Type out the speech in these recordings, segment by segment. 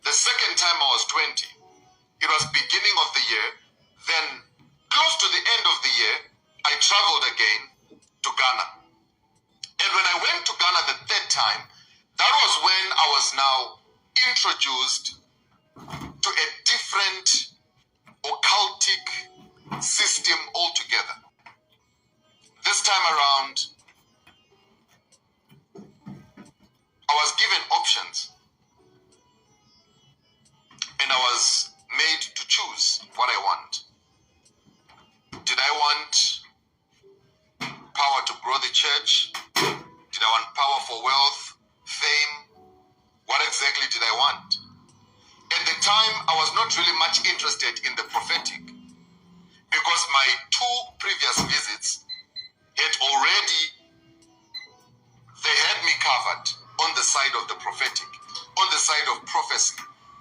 The second time I was 20. It was beginning of the year. Then, close to the end of the year, I traveled again to Ghana. And when I went to Ghana the third time, that was when I was now introduced to a different occultic system altogether. This time around, I was given options and I was made to choose what I want. Did I want power to grow the church? Did I want power for wealth, fame? What exactly did I want? At the time, I was not really much interested in the prophetic because my two previous visits had already, they had me covered on the side of the prophetic, on the side of prophecy,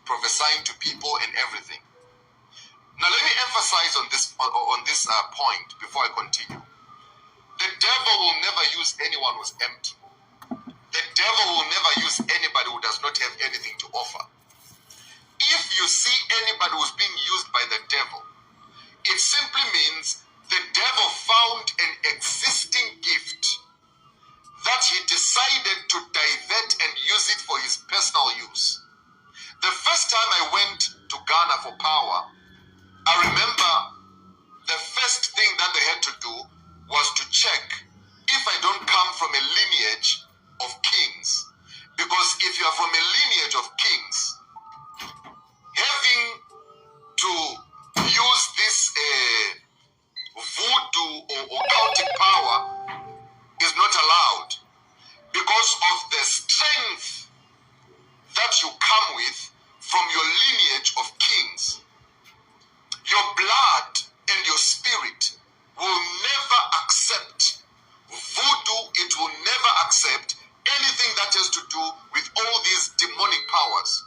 prophesying to people and everything. Now let me emphasize on this point before I continue. The devil will never use anyone who's empty. The devil will never use anybody who does not have anything to offer. If you see anybody who's being used by the devil, it simply means the devil found an existing gift that he decided to divert and use it for his personal use. The first time I went to Ghana for power, I remember the first thing that they had to do was to check if I don't come from a lineage of kings. Because if you are from a lineage of kings, having to use this voodoo or occultic power is not allowed because of the strength that you come with from your lineage of kings. Your blood and your spirit will never accept voodoo. It will never accept anything that has to do with all these demonic powers.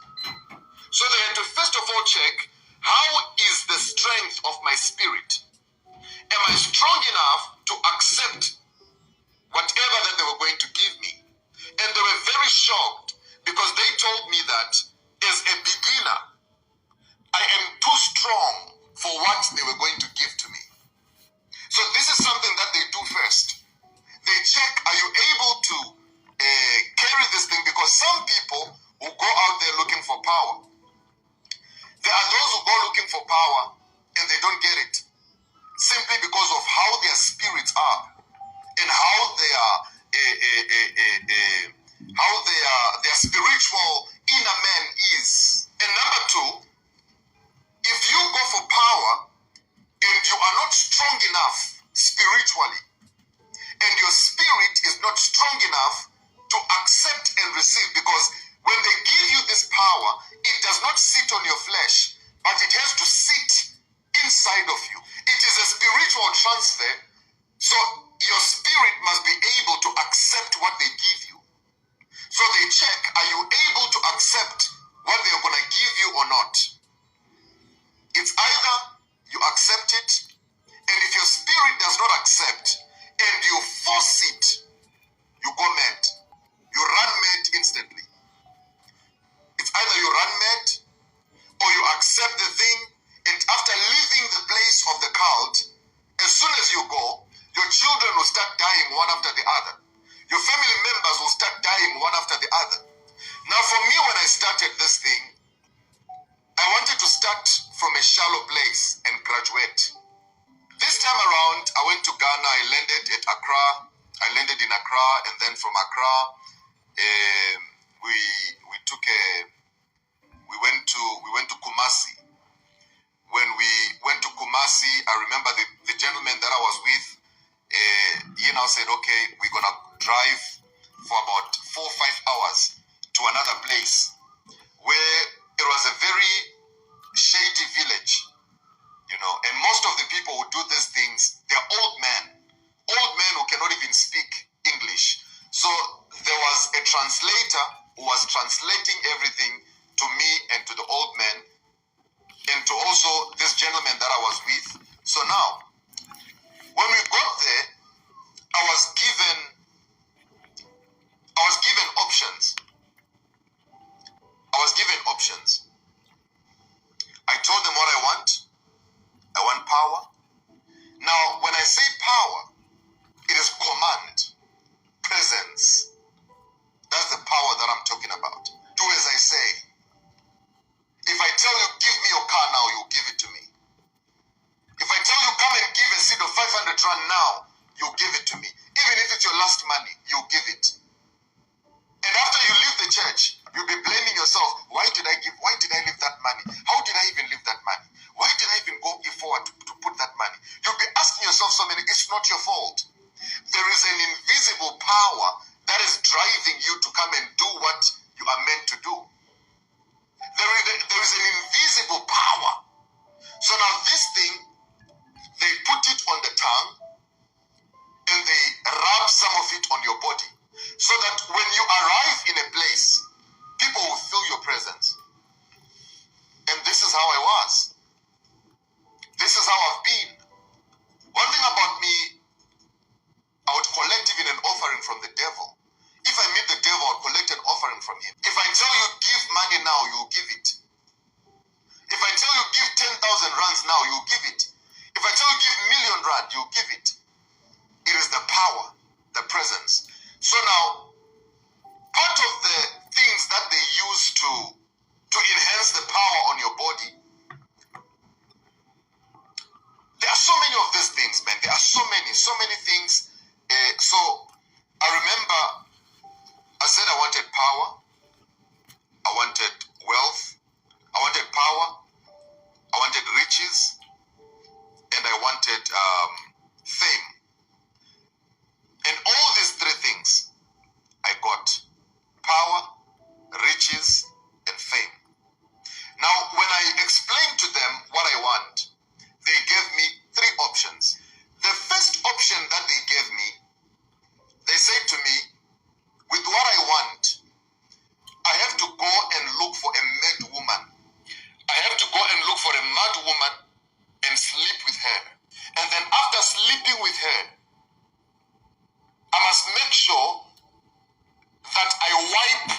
So they had to first of all check, how is the strength of my spirit? Am I strong enough to accept whatever that they were going to give me? And they were very shocked because they told me that as a beginner, I am too strong for what they were going to give to me. So this is something that they do first. They check, are you able to carry this thing? Because some people who go out there looking for power, there are those who go looking for power and they don't get it, simply because of how their spirits are and how their spiritual inner man is. And number two, if you go for power and you are not strong enough spiritually, and your spirit is not strong enough to accept and receive, because when they give you this power, it does not sit on your flesh, but it has to sit inside of you. It is a spiritual transfer, so your spirit must be able to accept what they give you. So they check, are you able to accept what they're going to give you or not? It's either you accept it, and if your spirit does not accept, and you force it, you go mad. You run mad instantly. It's either you run mad, or you accept the thing, and after leaving the place of the cult, as soon as you go, your children will start dying one after the other. Your family members will start dying one after the other. Now for me, when I started this thing, I wanted to start from a shallow place and graduate. This time around, I went to Ghana. I landed at Accra. I landed in Accra, and then from Accra, we went to Kumasi. When we went to Kumasi, I remember the gentleman that I was with. He now said, "Okay, we're gonna drive for about 4 or 5 hours to another place where it was a very shady village." And most of the people who do these things, they're old men who cannot even speak English. So there was a translator who was translating everything to me and to the old man, and to also this gentleman that I was with. So now, when we got there, I was given options. you give it to me. Even if it's your last money, you give it. And after you leave the church, you'll be blaming yourself. Why did I give? Why did I leave that money? How did I even leave that money? Why did I even go forward to put that money? You'll be asking yourself so many. It's not your fault. There is an invisible power that is driving you to come and do what you are meant to do. There is an invisible power. So now this thing, they put it on the tongue and they rub some of it on your body, so that when you arrive in a place, people will feel your presence. And this is how I was. This is how I've been. One thing about me, I would collect even an offering from the devil. If I meet the devil, I would collect an offering from him. If I tell you give money now, you will give it. If I tell you give 10,000 rands now, you will give it. If I tell you give million rand, you will give it. It is the power, the presence. So now, part of the things that they use to enhance the power on your body, there are so many of these things, man. There are so many things. So I remember I said I wanted power, I wanted wealth, I wanted power, I wanted riches, and I wanted fame. And all these three things I got: power, riches, and fame. Now, when I explained to them what I want, they gave me three options. The first option that they gave me, they said to me, with what I want, I have to go and look for a mad woman. I have to go and look for a mad woman and sleep with her. And then after sleeping with her, I must make sure that I wipe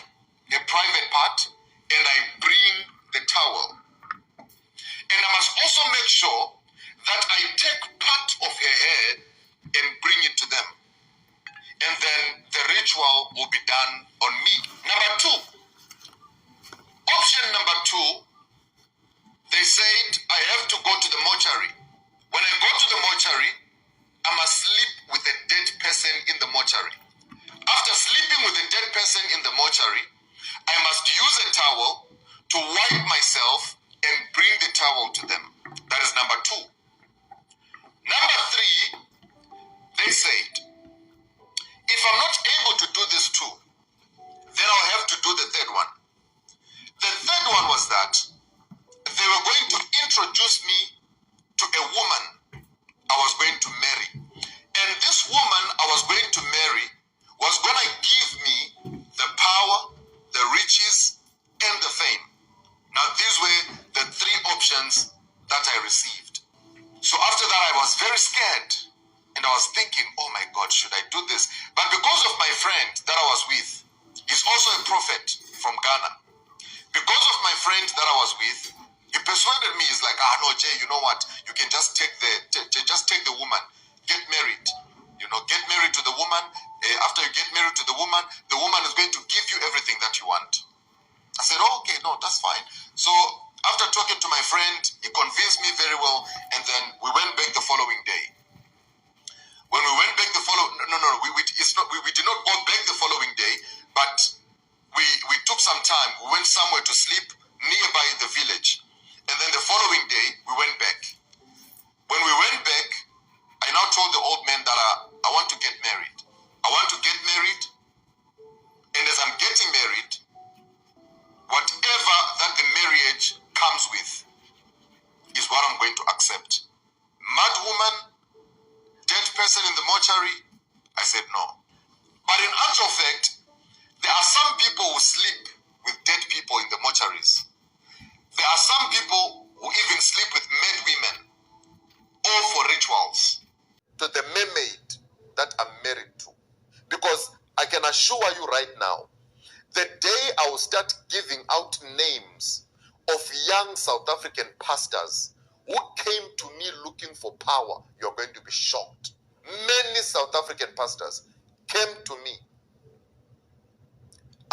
her private part and I bring the towel. And I must also make sure that I take part of her hair and bring it to them. And then the ritual will be done on me. Number two. Option number two, they said I have to go to the mortuary. When I go to the mortuary, I must sleep with a dead person in the mortuary. After sleeping with a dead person in the mortuary, I must use a towel to wipe myself and bring the towel to them. That is number two. Number three, they said, if I'm not able to do this two, then I'll have to do the third one. The third one was that they were going to introduce me to a woman I was going to marry. And this woman I was going to marry was going to give me the power, the riches, and the fame. Now, these were the three options that I received. So after that, I was very scared. And I was thinking, oh my God, should I do this? But because of my friend that I was with, he's also a prophet from Ghana. Because of my friend that I was with, he persuaded me. He's like, no, Jay, you know what? You can just take the woman, get married. You know, get married to the woman. After you get married to the woman is going to give you everything that you want. I said, oh, okay, no, that's fine. So after talking to my friend, he convinced me very well, and then we went back the following day. When we went back the following, we did not go back the following day, but we took some time. We went somewhere to sleep nearby the village, and then the following day we went back. When we went back, I now told the old man that I want to get married. I want to get married, and as I'm getting married, whatever that the marriage comes with is what I'm going to accept. Mad woman, dead person in the mortuary, I said no. But in actual fact, there are some people who sleep with dead people in the mortuaries. There are some people who even sleep with mad women, all for rituals. To the mermaid that I'm married to. Because I can assure you right now, the day I will start giving out names of young South African pastors who came to me looking for power, you're going to be shocked. Many South African pastors came to me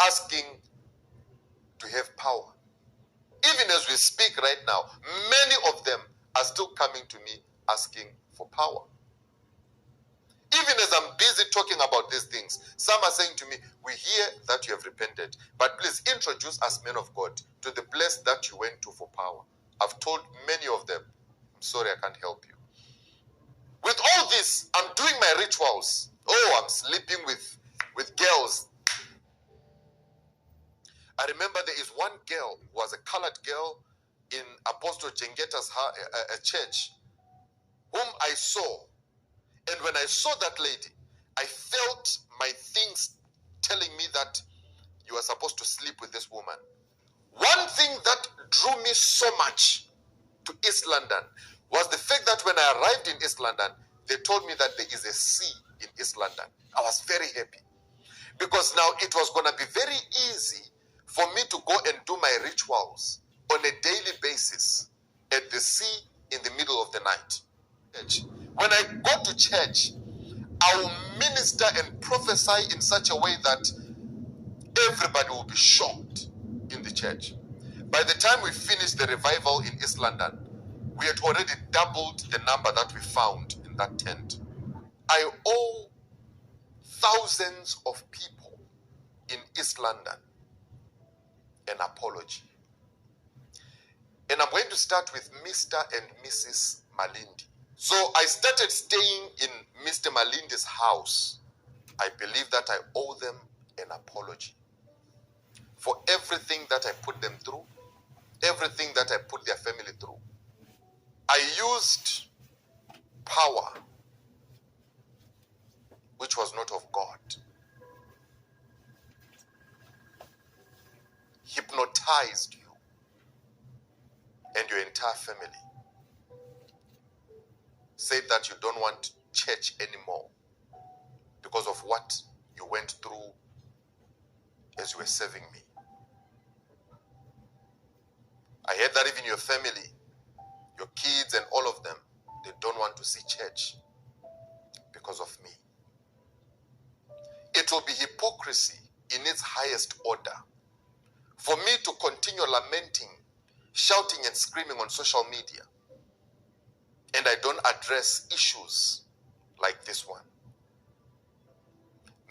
asking to have power. Even as we speak right now, many of them are still coming to me asking for power. Even busy talking about these things. Some are saying to me, we hear that you have repented, but please introduce us, men of God, to the place that you went to for power. I've told many of them, I'm sorry, I can't help you. With all this, I'm doing my rituals. Oh, I'm sleeping with girls. I remember there is one girl who was a colored girl in Apostle Jengeta's church, whom I saw. And when I saw that lady, I felt my things telling me that you are supposed to sleep with this woman. One thing that drew me so much to East London was the fact that when I arrived in East London, they told me that there is a sea in East London. I was very happy because now it was going to be very easy for me to go and do my rituals on a daily basis at the sea in the middle of the night. When I go to church, I will minister and prophesy in such a way that everybody will be shocked in the church. By the time we finished the revival in East London, we had already doubled the number that we found in that tent. I owe thousands of people in East London an apology. And I'm going to start with Mr. and Mrs. Malindi. So I started staying in Mr. Malindi's house. I believe that I owe them an apology for everything that I put them through, everything that I put their family through. I used power which was not of God. Hypnotized you and your entire family. Said that you don't want church anymore because of what you went through as you were serving me. I heard that even your family, your kids and all of them, they don't want to see church because of me. It will be hypocrisy in its highest order for me to continue lamenting, shouting and screaming on social media, and I don't address issues like this one.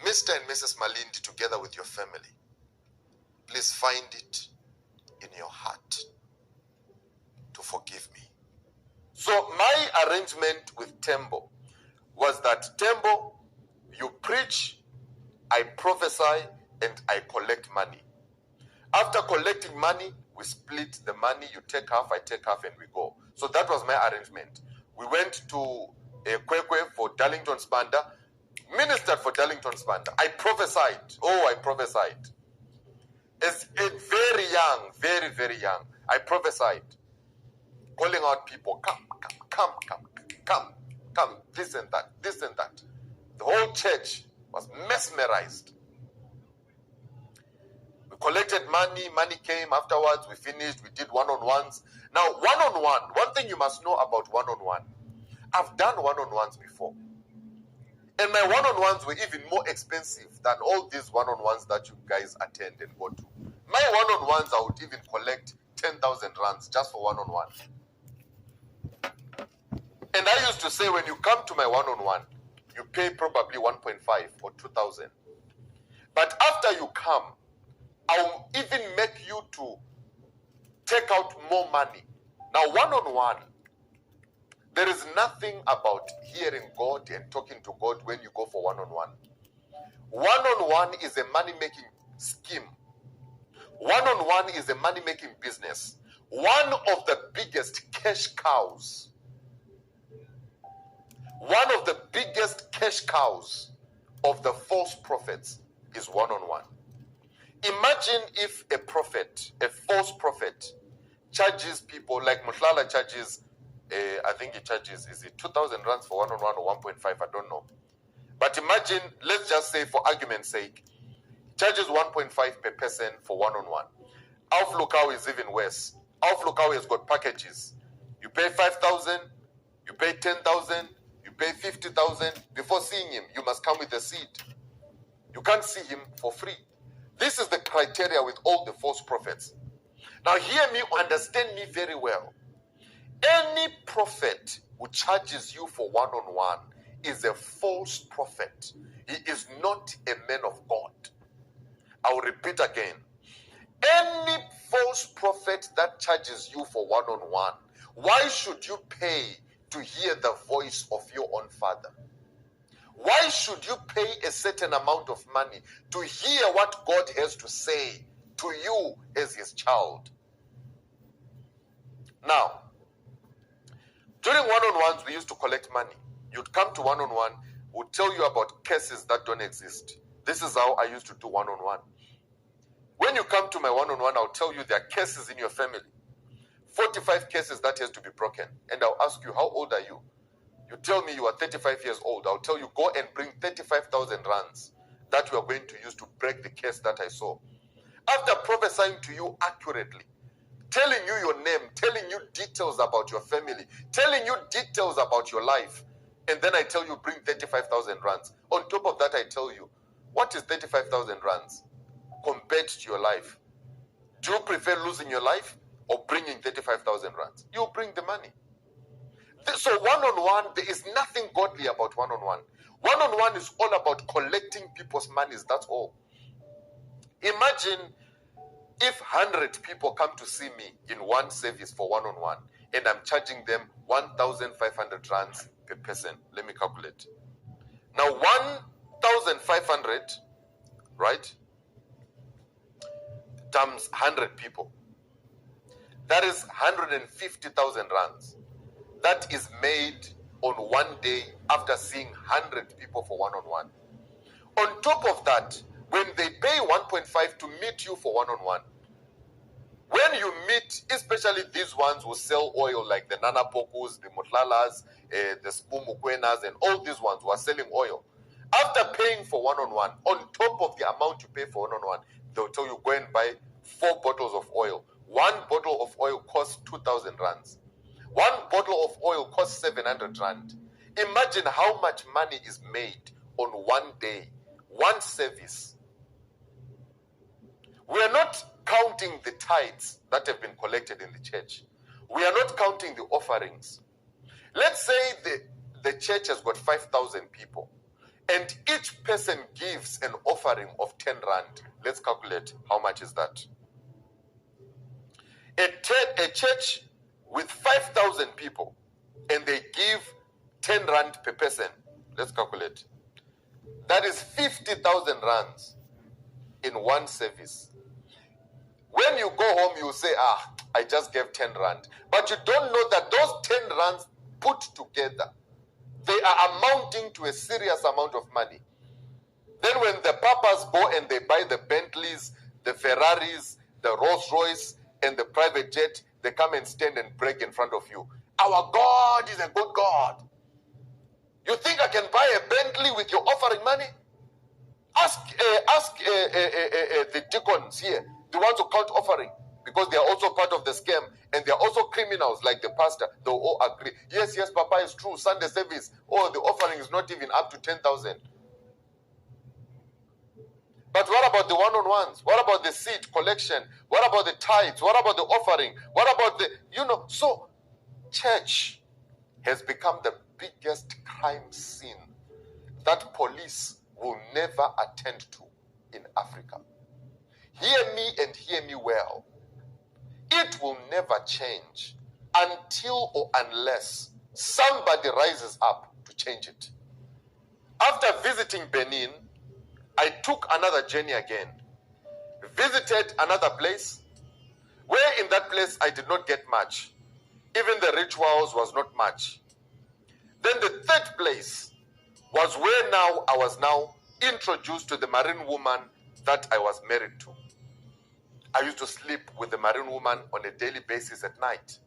Mr. and Mrs. Malindi, together with your family, please find it in your heart to forgive me. So my arrangement with Tembo was that, Tembo, you preach, I prophesy, and I collect money. After collecting money, we split the money. You take half, I take half, and we go. So that was my arrangement. We went to Kwekwe for Darlington Spanda, ministered for Darlington Spanda. I prophesied. Oh, I prophesied. As a very young, very, very young, I prophesied, calling out people, come, this and that, this and that. The whole church was mesmerized. We collected money, money came afterwards, we finished, we did one-on-ones. Now, one-on-one, one thing you must know about one-on-one, I've done one-on-ones before. And my one-on-ones were even more expensive than all these one-on-ones that you guys attend and go to. My one-on-ones, I would even collect 10,000 rands just for one-on-one. And I used to say, when you come to my one-on-one, you pay probably 1.5 or 2,000. But after you come, I'll even make you to take out more money. Now, one-on-one, there is nothing about hearing God and talking to God when you go for one-on-one. One-on-one is a money-making scheme. One-on-one is a money-making business. One of the biggest cash cows. One of the biggest cash cows of the false prophets is one-on-one. Imagine if a prophet, a false prophet, charges people like Muhlala charges, I think he charges, is it 2,000 rands for one-on-one or 1.5? I don't know. But imagine, let's just say for argument's sake, charges 1.5 per person for one-on-one. Alf Lukau is even worse. Alf Lukau has got packages. You pay 5,000, you pay 10,000, you pay 50,000. Before seeing him, you must come with a seed. You can't see him for free. This is the criteria with all the false prophets. Now hear me, understand me very well. Any prophet who charges you for one-on-one is a false prophet. He is not a man of God. I will repeat again. Any false prophet that charges you for one-on-one, why should you pay to hear the voice of your own father? Why should you pay a certain amount of money to hear what God has to say to you as his child? Now, during one-on-ones, we used to collect money. You'd come to one-on-one, we'd tell you about cases that don't exist. This is how I used to do one-on-one. When you come to my one-on-one, I'll tell you there are cases in your family. 45 cases that has to be broken. And I'll ask you, how old are you? You tell me you are 35 years old. I'll tell you, go and bring 35,000 rands that we are going to use to break the case that I saw. After prophesying to you accurately, telling you your name, telling you details about your family, telling you details about your life, and then I tell you, bring 35,000 rands. On top of that, I tell you, what is 35,000 rands compared to your life? Do you prefer losing your life or bringing 35,000 rands? You bring the money. So one-on-one, there is nothing godly about one-on-one. One-on-one is all about collecting people's monies, that's all. Imagine if 100 people come to see me in one service for one-on-one, and I'm charging them 1,500 rands per person. Let me calculate. Now 1,500, right, times 100 people. That is 150,000 rands. That is made on one day after seeing 100 people for one-on-one. On top of that, when they pay 1.5 to meet you for one-on-one, when you meet, especially these ones who sell oil like the Nana Pokus, the Mutlalas, the Spumukwenas, and all these ones who are selling oil, after paying for one-on-one, on top of the amount you pay for one-on-one, they'll tell you go and buy 4 bottles of oil. One bottle of oil costs 2,000 rands. One bottle of oil costs 700 rand. Imagine how much money is made on one day, one service. We are not counting the tithes that have been collected in the church. We are not counting the offerings. Let's say the church has got 5,000 people, and each person gives an offering of 10 rand. Let's calculate how much is that. A church with 5,000 people, and they give 10 rand per person. Let's calculate. That is 50,000 rands in one service. When you go home, you say, I just gave 10 rand. But you don't know that those 10 rands put together, they are amounting to a serious amount of money. Then when the papas go and they buy the Bentleys, the Ferraris, the Rolls Royce, and the private jet, they come and stand and break in front of you. Our God is a good God. You think I can buy a Bentley with your offering money? Ask the deacons here, the ones who count offering, because they are also part of the scam, and they are also criminals like the pastor. They'll all agree. Yes, Papa, is true. Sunday service, the offering is not even up to 10,000. But what about the one-on-ones? What about the seed collection? What about the tithes? What about the offering? What about the, so church has become the biggest crime scene that police will never attend to in Africa. Hear me and hear me well. It will never change until or unless somebody rises up to change it. After visiting Benin, I took another journey again, visited another place, where in that place I did not get much. Even the rituals was not much. Then the third place was where now I was now introduced to the marine woman that I was married to. I used to sleep with the marine woman on a daily basis at night.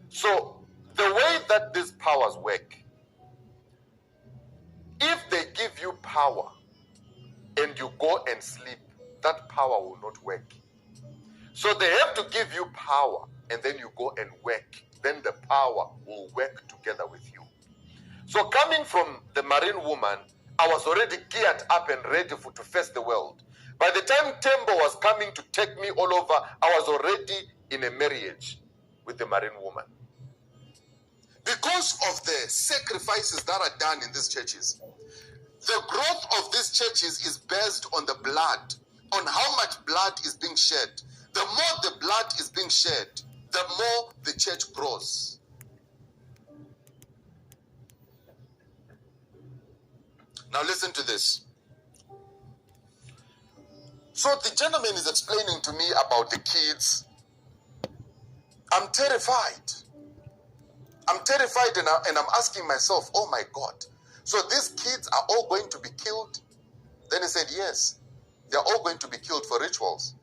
So the way that these powers work, if they give you power and you go and sleep, that power will not work. So they have to give you power and then you go and work. Then the power will work together with you. So coming from the marine woman, I was already geared up and ready to face the world. By the time Tembo was coming to take me all over, I was already in a marriage with the marine woman. Because of the sacrifices that are done in these churches, the growth of these churches is based on the blood, on how much blood is being shed. The more the blood is being shed, the more the church grows. Now listen to this. So the gentleman is explaining to me about the kids. I'm terrified. I'm terrified, and I'm asking myself, oh my God, so these kids are all going to be killed? Then he said, yes, they're all going to be killed for rituals.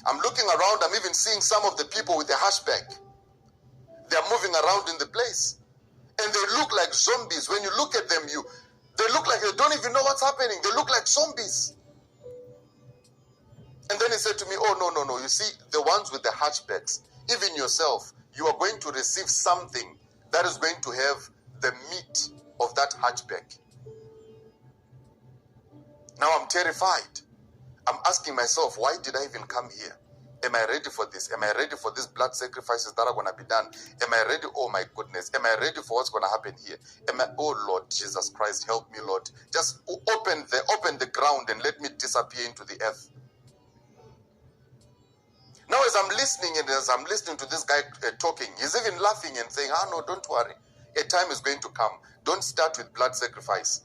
I'm looking around, I'm even seeing some of the people with the hatchback. They're moving around in the place. And they look like zombies. When you look at them, they look like they don't even know what's happening. They look like zombies. And then he said to me, oh, no. You see, the ones with the hatchbacks, even yourself, you are going to receive something that is going to have the meat of that hatchback. Now I'm terrified. I'm asking myself, why did I even come here? Am I ready for this? Am I ready for these blood sacrifices that are going to be done? Am I ready? Oh my goodness. Am I ready for what's going to happen here? Oh Lord Jesus Christ, help me, Lord. Just open the ground and let me disappear into the earth. Now as I'm listening and as I'm listening to this guy talking, he's even laughing and saying, no, don't worry. A time is going to come. Don't start with blood sacrifice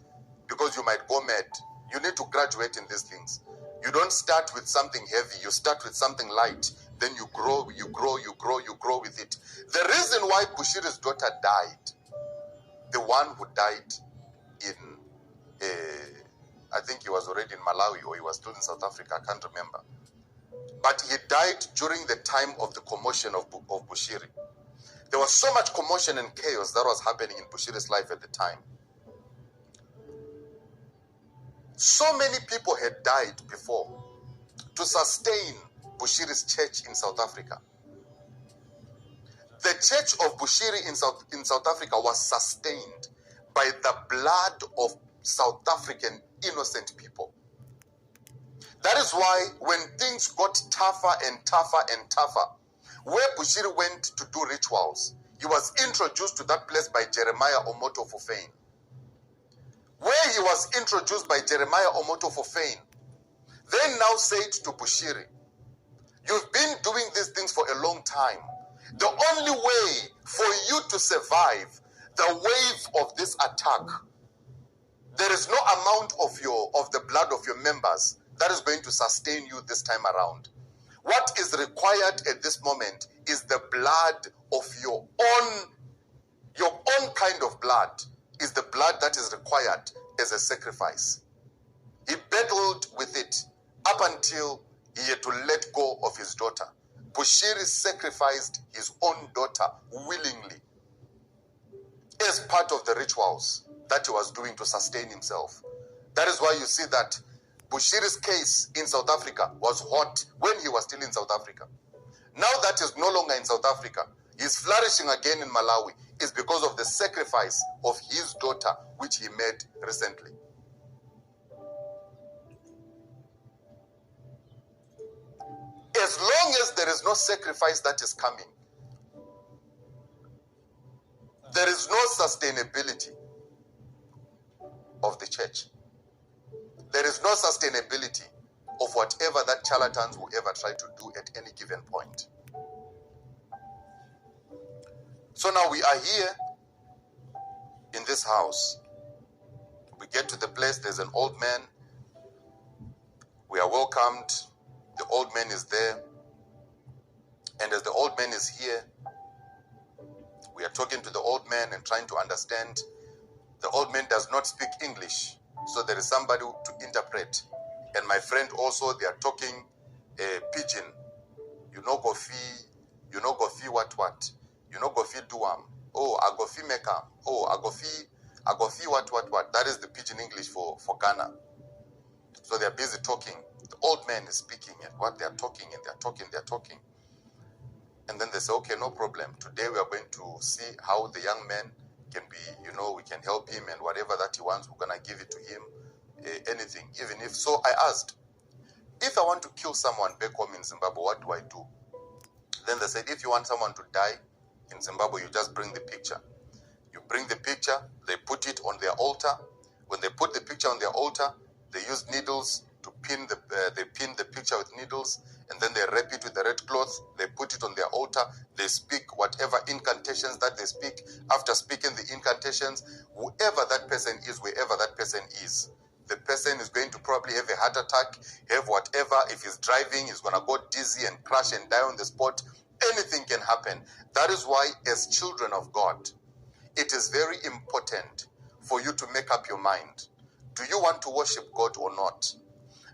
because you might go mad. You need to graduate in these things. You don't start with something heavy. You start with something light. Then you grow with it. The reason why Bushiri's daughter died, the one who died in, I think he was already in Malawi or he was still in South Africa, I can't remember. But he died during the time of the commotion of Bushiri. There was so much commotion and chaos that was happening in Bushiri's life at the time. So many people had died before to sustain Bushiri's church in South Africa. The church of Bushiri in South Africa was sustained by the blood of South African innocent people. That is why when things got tougher and tougher and tougher, where Bushiri went to do rituals, he was introduced to that place by Jeremiah Omoto Fufein. Where he was introduced by Jeremiah Omoto Fufein, they now said to Bushiri, you've been doing these things for a long time. The only way for you to survive the wave of this attack, there is no amount of the blood of your members that is going to sustain you this time around. What is required at this moment is the blood of your own kind of blood, is the blood that is required as a sacrifice. He battled with it up until he had to let go of his daughter. Bushiri sacrificed his own daughter willingly as part of the rituals that he was doing to sustain himself. That is why you see that Bushiri's case in South Africa was hot when he was still in South Africa. Now that he's no longer in South Africa, he's flourishing again in Malawi, is because of the sacrifice of his daughter, which he made recently. As long as there is no sacrifice that is coming, there is no sustainability of the church. There is no sustainability of whatever that charlatans will ever try to do at any given point. So now we are here in this house. We get to the place, there's an old man. We are welcomed. The old man is there. And as the old man is here, we are talking to the old man and trying to understand. The old man does not speak English, so there is somebody to interpret. And my friend also, they are talking pidgin. You know Gofi, what? You know Gofi Duam. Oh, Agofi Meka. Oh, Agofi what? That is the pidgin English for Ghana. So they are busy talking. The old man is speaking and what they are talking and they're talking. And then they say, okay, no problem. Today we are going to see how the young man can be, we can help him and whatever that he wants, we're going to give it to him. Anything, even if. So I asked, if I want to kill someone back home in Zimbabwe, what do I do? Then they said, if you want someone to die, In Zimbabwe, you just bring the picture. You bring the picture, they put it on their altar. When they put the picture on their altar, they use needles to pin the picture with needles, and then they wrap it with the red cloth. They put it on their altar. They speak whatever incantations that they speak. After speaking the incantations, whoever that person is, wherever that person is, the person is going to probably have a heart attack, have whatever. If he's driving, he's going to go dizzy and crash and die on the spot. Anything can happen. That is why, as children of God, it is very important for you to make up your mind. Do you want to worship God or not?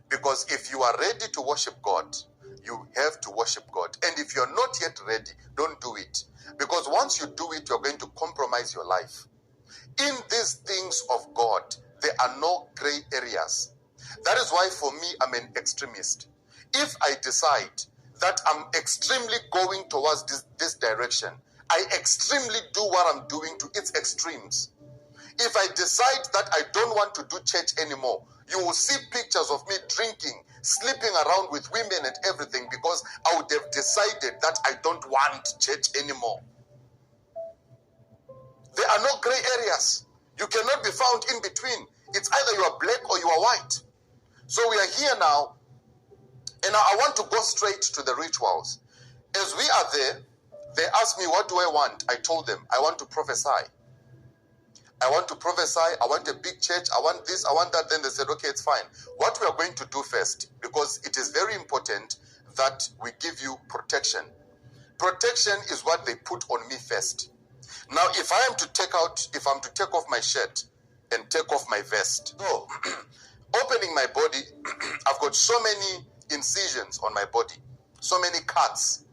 Because if you are ready to worship God, you have to worship God. And if you're not yet ready, don't do it. Because once you do it, you're going to compromise your life. In these things of God, there are no gray areas. That is why for me, I'm an extremist. If I decide that I'm extremely going towards this direction, I extremely do what I'm doing to its extremes. If I decide that I don't want to do church anymore, you will see pictures of me drinking, sleeping around with women and everything, because I would have decided that I don't want church anymore. There are no gray areas. You cannot be found in between. It's either you are black or you are white. So we are here now, and I want to go straight to the rituals. As we are there, they asked me, what do I want? I told them, I want to prophesy. I want to prophesy. I want a big church. I want this. I want that. Then they said, okay, it's fine. What we are going to do first, because it is very important that we give you protection. Protection is what they put on me first. Now, if I'm to take off my shirt and take off my vest, so opening my body, I've got so many incisions on my body, so many cuts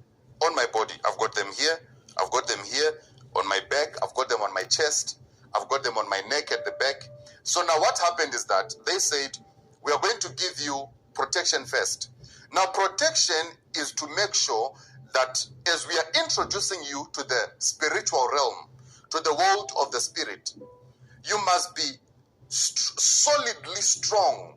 on my body. I've got them here. I've got them here on my back. I've got them on my chest. I've got them on my neck at the back. So now what happened is that they said, we are going to give you protection first. Now, protection is to make sure that as we are introducing you to the spiritual realm, to the world of the spirit, you must be solidly strong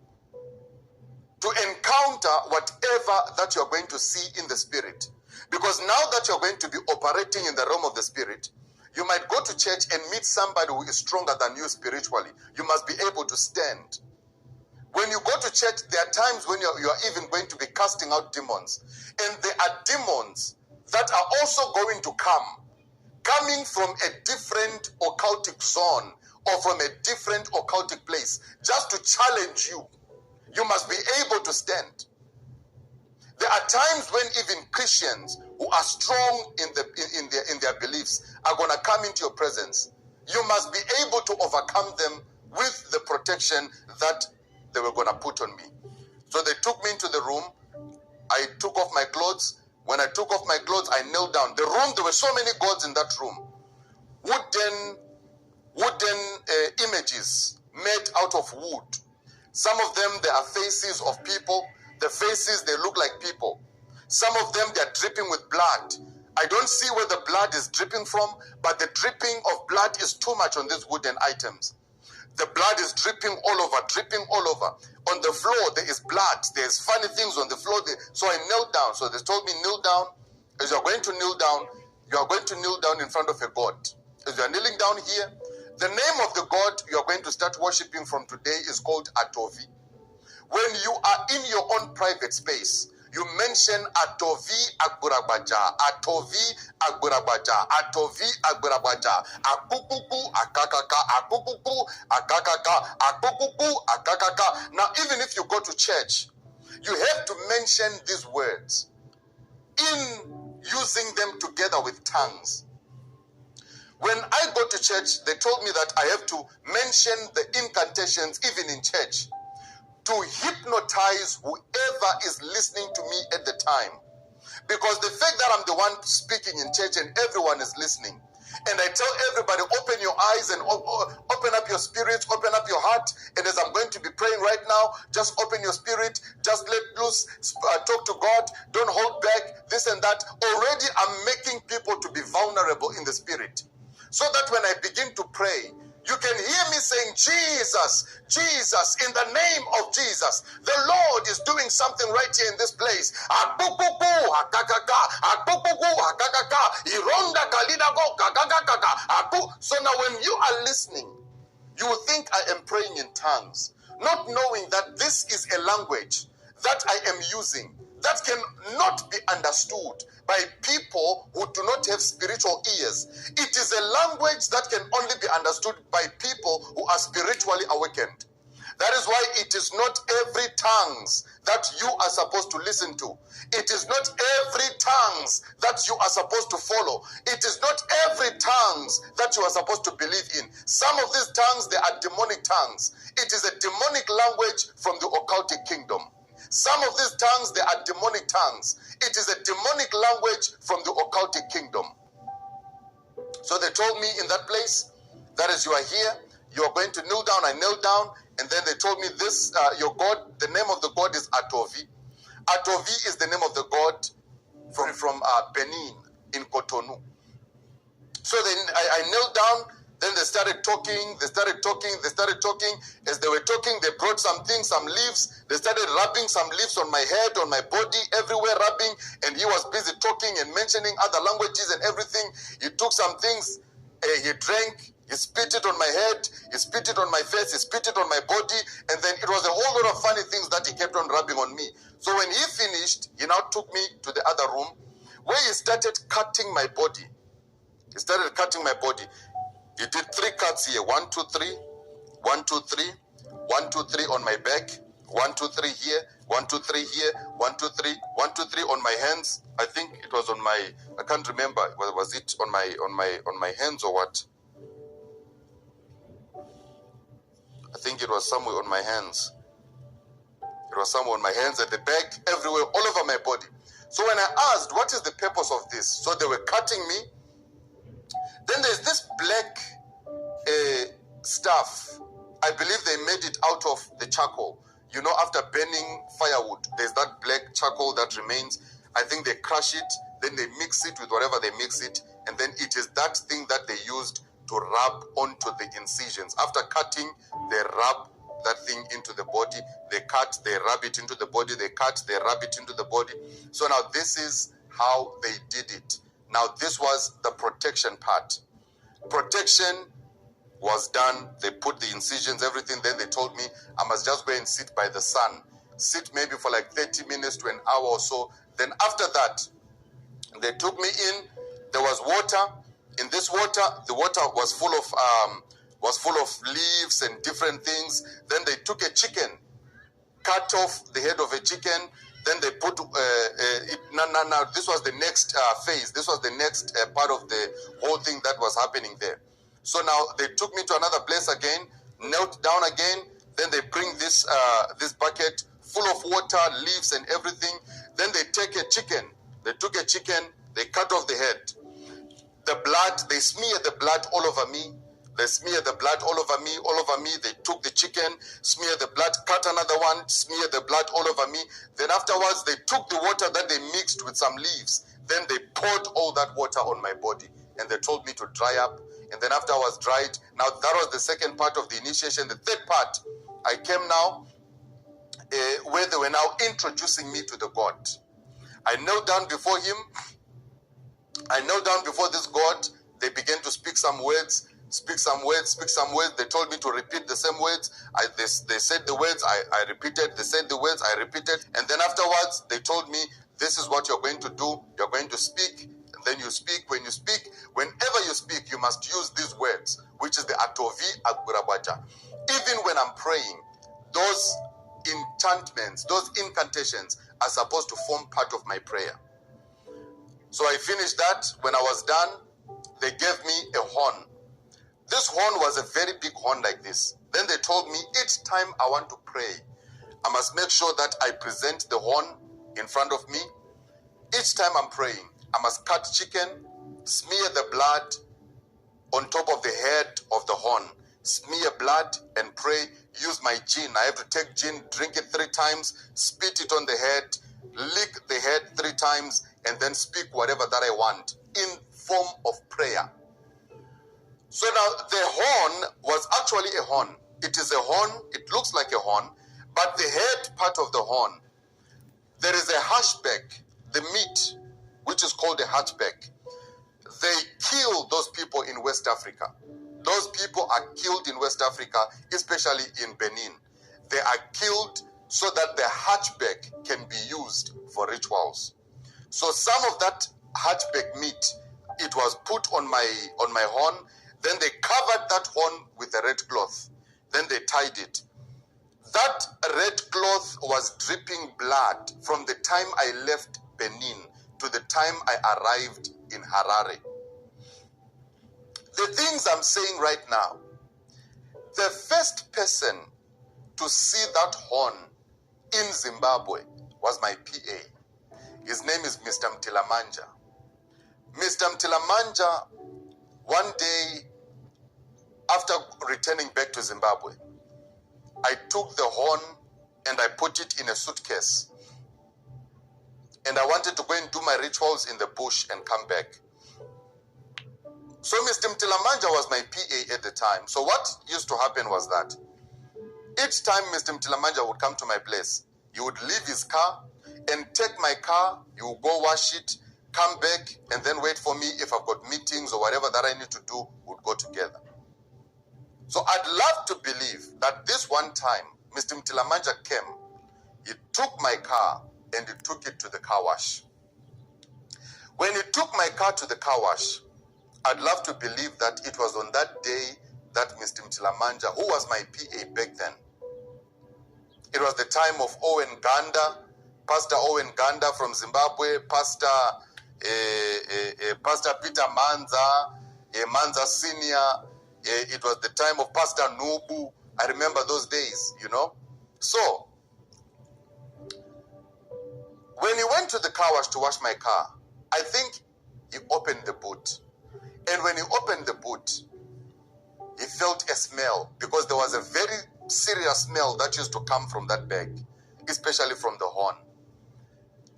to encounter whatever that you're going to see in the spirit. Because now that you're going to be operating in the realm of the spirit, you might go to church and meet somebody who is stronger than you spiritually. You must be able to stand. When you go to church, there are times when you are even going to be casting out demons. And there are demons that are also going to come, coming from a different occultic zone or from a different occultic place, just to challenge you. You must be able to stand. There are times when even Christians who are strong in their beliefs are going to come into your presence. You must be able to overcome them with the protection that they were going to put on me. So they took me into the room. I took off my clothes. When I took off my clothes, I knelt down. The room, there were so many gods in that room. Wooden images made out of wood. Some of them, they are faces of people. The faces, they look like people. Some of them, they're dripping with blood. I don't see where the blood is dripping from, but the dripping of blood is too much on these wooden items. The blood is dripping all over, dripping all over. On the floor, there is blood. There's funny things on the floor. So I knelt down. So they told me, kneel down. As you're going to kneel down, you are going to kneel down in front of a god. As you're kneeling down here, the name of the god you are going to start worshiping from today is called Atovi. When you are in your own private space, you mention Atovi Agburagbaja, Atovi Agburagbaja, Atovi Agburagbaja, Akukuku Akakaka, Akukuku Akakaka, Akukuku Akakaka. Now, even if you go to church, you have to mention these words in using them together with tongues. When I go to church, they told me that I have to mention the incantations even in church, to hypnotize whoever is listening to me at the time. Because the fact that I'm the one speaking in church and everyone is listening, and I tell everybody, open your eyes and open up your spirit, open up your heart, and as I'm going to be praying right now, just open your spirit, just let loose, talk to God, don't hold back, this and that. Already I'm making people to be vulnerable in the spirit. So that when I begin to pray, You can hear me saying, Jesus, Jesus, in the name of Jesus. The Lord is doing something right here in this place. So now when you are listening, you will think I am praying in tongues, not knowing that this is a language that I am using that cannot be understood by people who do not have spiritual ears. It is a language that can only be understood by people who are spiritually awakened. That is why it is not every tongues that you are supposed to listen to. It is not every tongues that you are supposed to follow. It is not every tongues that you are supposed to believe in. Some of these tongues, they are demonic tongues. It is a demonic language from the occultic kingdom. Some of these tongues, they are demonic tongues. It is a demonic language from the occultic kingdom. So they told me in that place that as you are here, you are going to kneel down. I knelt down, and then they told me this, your God, the name of the God is Atovi. Atovi is the name of the God from Benin in Cotonou. So then I knelt down. Then they started talking. As they were talking, they brought some things, some leaves. They started rubbing some leaves on my head, on my body, everywhere rubbing. And he was busy talking and mentioning other languages and everything. He took some things. He drank. He spit it on my head. He spit it on my face. He spit it on my body. And then it was a whole lot of funny things that he kept on rubbing on me. So when he finished, he now took me to the other room where he started cutting my body. He started cutting my body. He did 3 cuts here. 1, 2, 3. 1, 2, 3. 1, 2, 3 on my back. 1, 2, 3 here. 1, 2, 3 here. 1, 2, 3. 1, 2, 3 on my hands. I think it was on my. I can't remember. Was it on my hands or what? I think it was somewhere on my hands. It was somewhere on my hands, at the back, everywhere, all over my body. So when I asked, what is the purpose of this? So they were cutting me. Then there's this black stuff. I believe they made it out of the charcoal. You know, after burning firewood, there's that black charcoal that remains. I think they crush it, then they mix it with whatever they mix it, and then it is that thing that they used to rub onto the incisions. After cutting, they rub that thing into the body. They cut, they rub it into the body. They cut, they rub it into the body. So now this is how they did it. Now this was the protection part. Protection was done. They put the incisions, everything. Then they told me I must just go and sit by the sun. Sit maybe for like 30 minutes to an hour or so. Then after that, they took me in. There was water. In this water, the water was full of leaves and different things. Then they took a chicken, cut off the head of a chicken. Then they put this was the next phase. This was the next part of the whole thing that was happening there. So now they took me to another place again, knelt down again. Then they bring this bucket full of water, leaves and everything. Then they take a chicken. They took a chicken. They cut off the head. The blood, they smeared the blood all over me. They smeared the blood all over me. They took the chicken, smeared the blood, cut another one, smeared the blood all over me. Then afterwards, they took the water that they mixed with some leaves. Then they poured all that water on my body. And they told me to dry up. And then after I was dried, now that was the second part of the initiation. The third part, I came now where they were now introducing me to the God. I knelt down before him. I knelt down before this God. They began to speak some words. Speak some words. They told me to repeat the same words. They said the words, I repeated. They said the words, I repeated. And then afterwards, they told me, this is what you're going to do. You're going to speak. And then you speak. When you speak, whenever you speak, you must use these words, which is the Atovi Agurabaja. Even when I'm praying, those enchantments, those incantations are supposed to form part of my prayer. So I finished that. When I was done, they gave me a horn. This horn was a very big horn like this. Then they told me each time I want to pray, I must make sure that I present the horn in front of me. Each time I'm praying, I must cut chicken, smear the blood on top of the head of the horn, smear blood and pray, use my gin. I have to take gin, drink it 3 times, spit it on the head, lick the head 3 times, and then speak whatever that I want in form of prayer. So now the horn was actually a horn. It is a horn, it looks like a horn, but the head part of the horn, there is a hatchback, the meat, which is called a hatchback. They kill those people in West Africa. Those people are killed in West Africa, especially in Benin. They are killed so that the hatchback can be used for rituals. So some of that hatchback meat, it was put on my horn. Then they covered that horn with a red cloth. Then they tied it. That red cloth was dripping blood from the time I left Benin to the time I arrived in Harare. The things I'm saying right now, the first person to see that horn in Zimbabwe was my PA. His name is Mr. Mtilamanja. Mr. Mtilamanja, one day after returning back to Zimbabwe, I took the horn and I put it in a suitcase. And I wanted to go and do my rituals in the bush and come back. So Mr. Mtilamanja was my PA at the time. So what used to happen was that each time Mr. Mtilamanja would come to my place, he would leave his car and take my car, he would go wash it, come back, and then wait for me. If I've got meetings or whatever that I need to do, we'd go together. So I'd love to believe that this one time, Mr. Mtilamanja came, he took my car and he took it to the car wash. When he took my car to the car wash, I'd love to believe that it was on that day that Mr. Mtilamanja, who was my PA back then, it was the time of Owen Ganda, Pastor Owen Ganda from Zimbabwe, Pastor Peter Manza, Manza Senior. It was the time of Pastor Nubu. I remember those days, you know. So, when he went to the car wash to wash my car, I think he opened the boot. And when he opened the boot, he felt a smell, because there was a very serious smell that used to come from that bag, especially from the horn.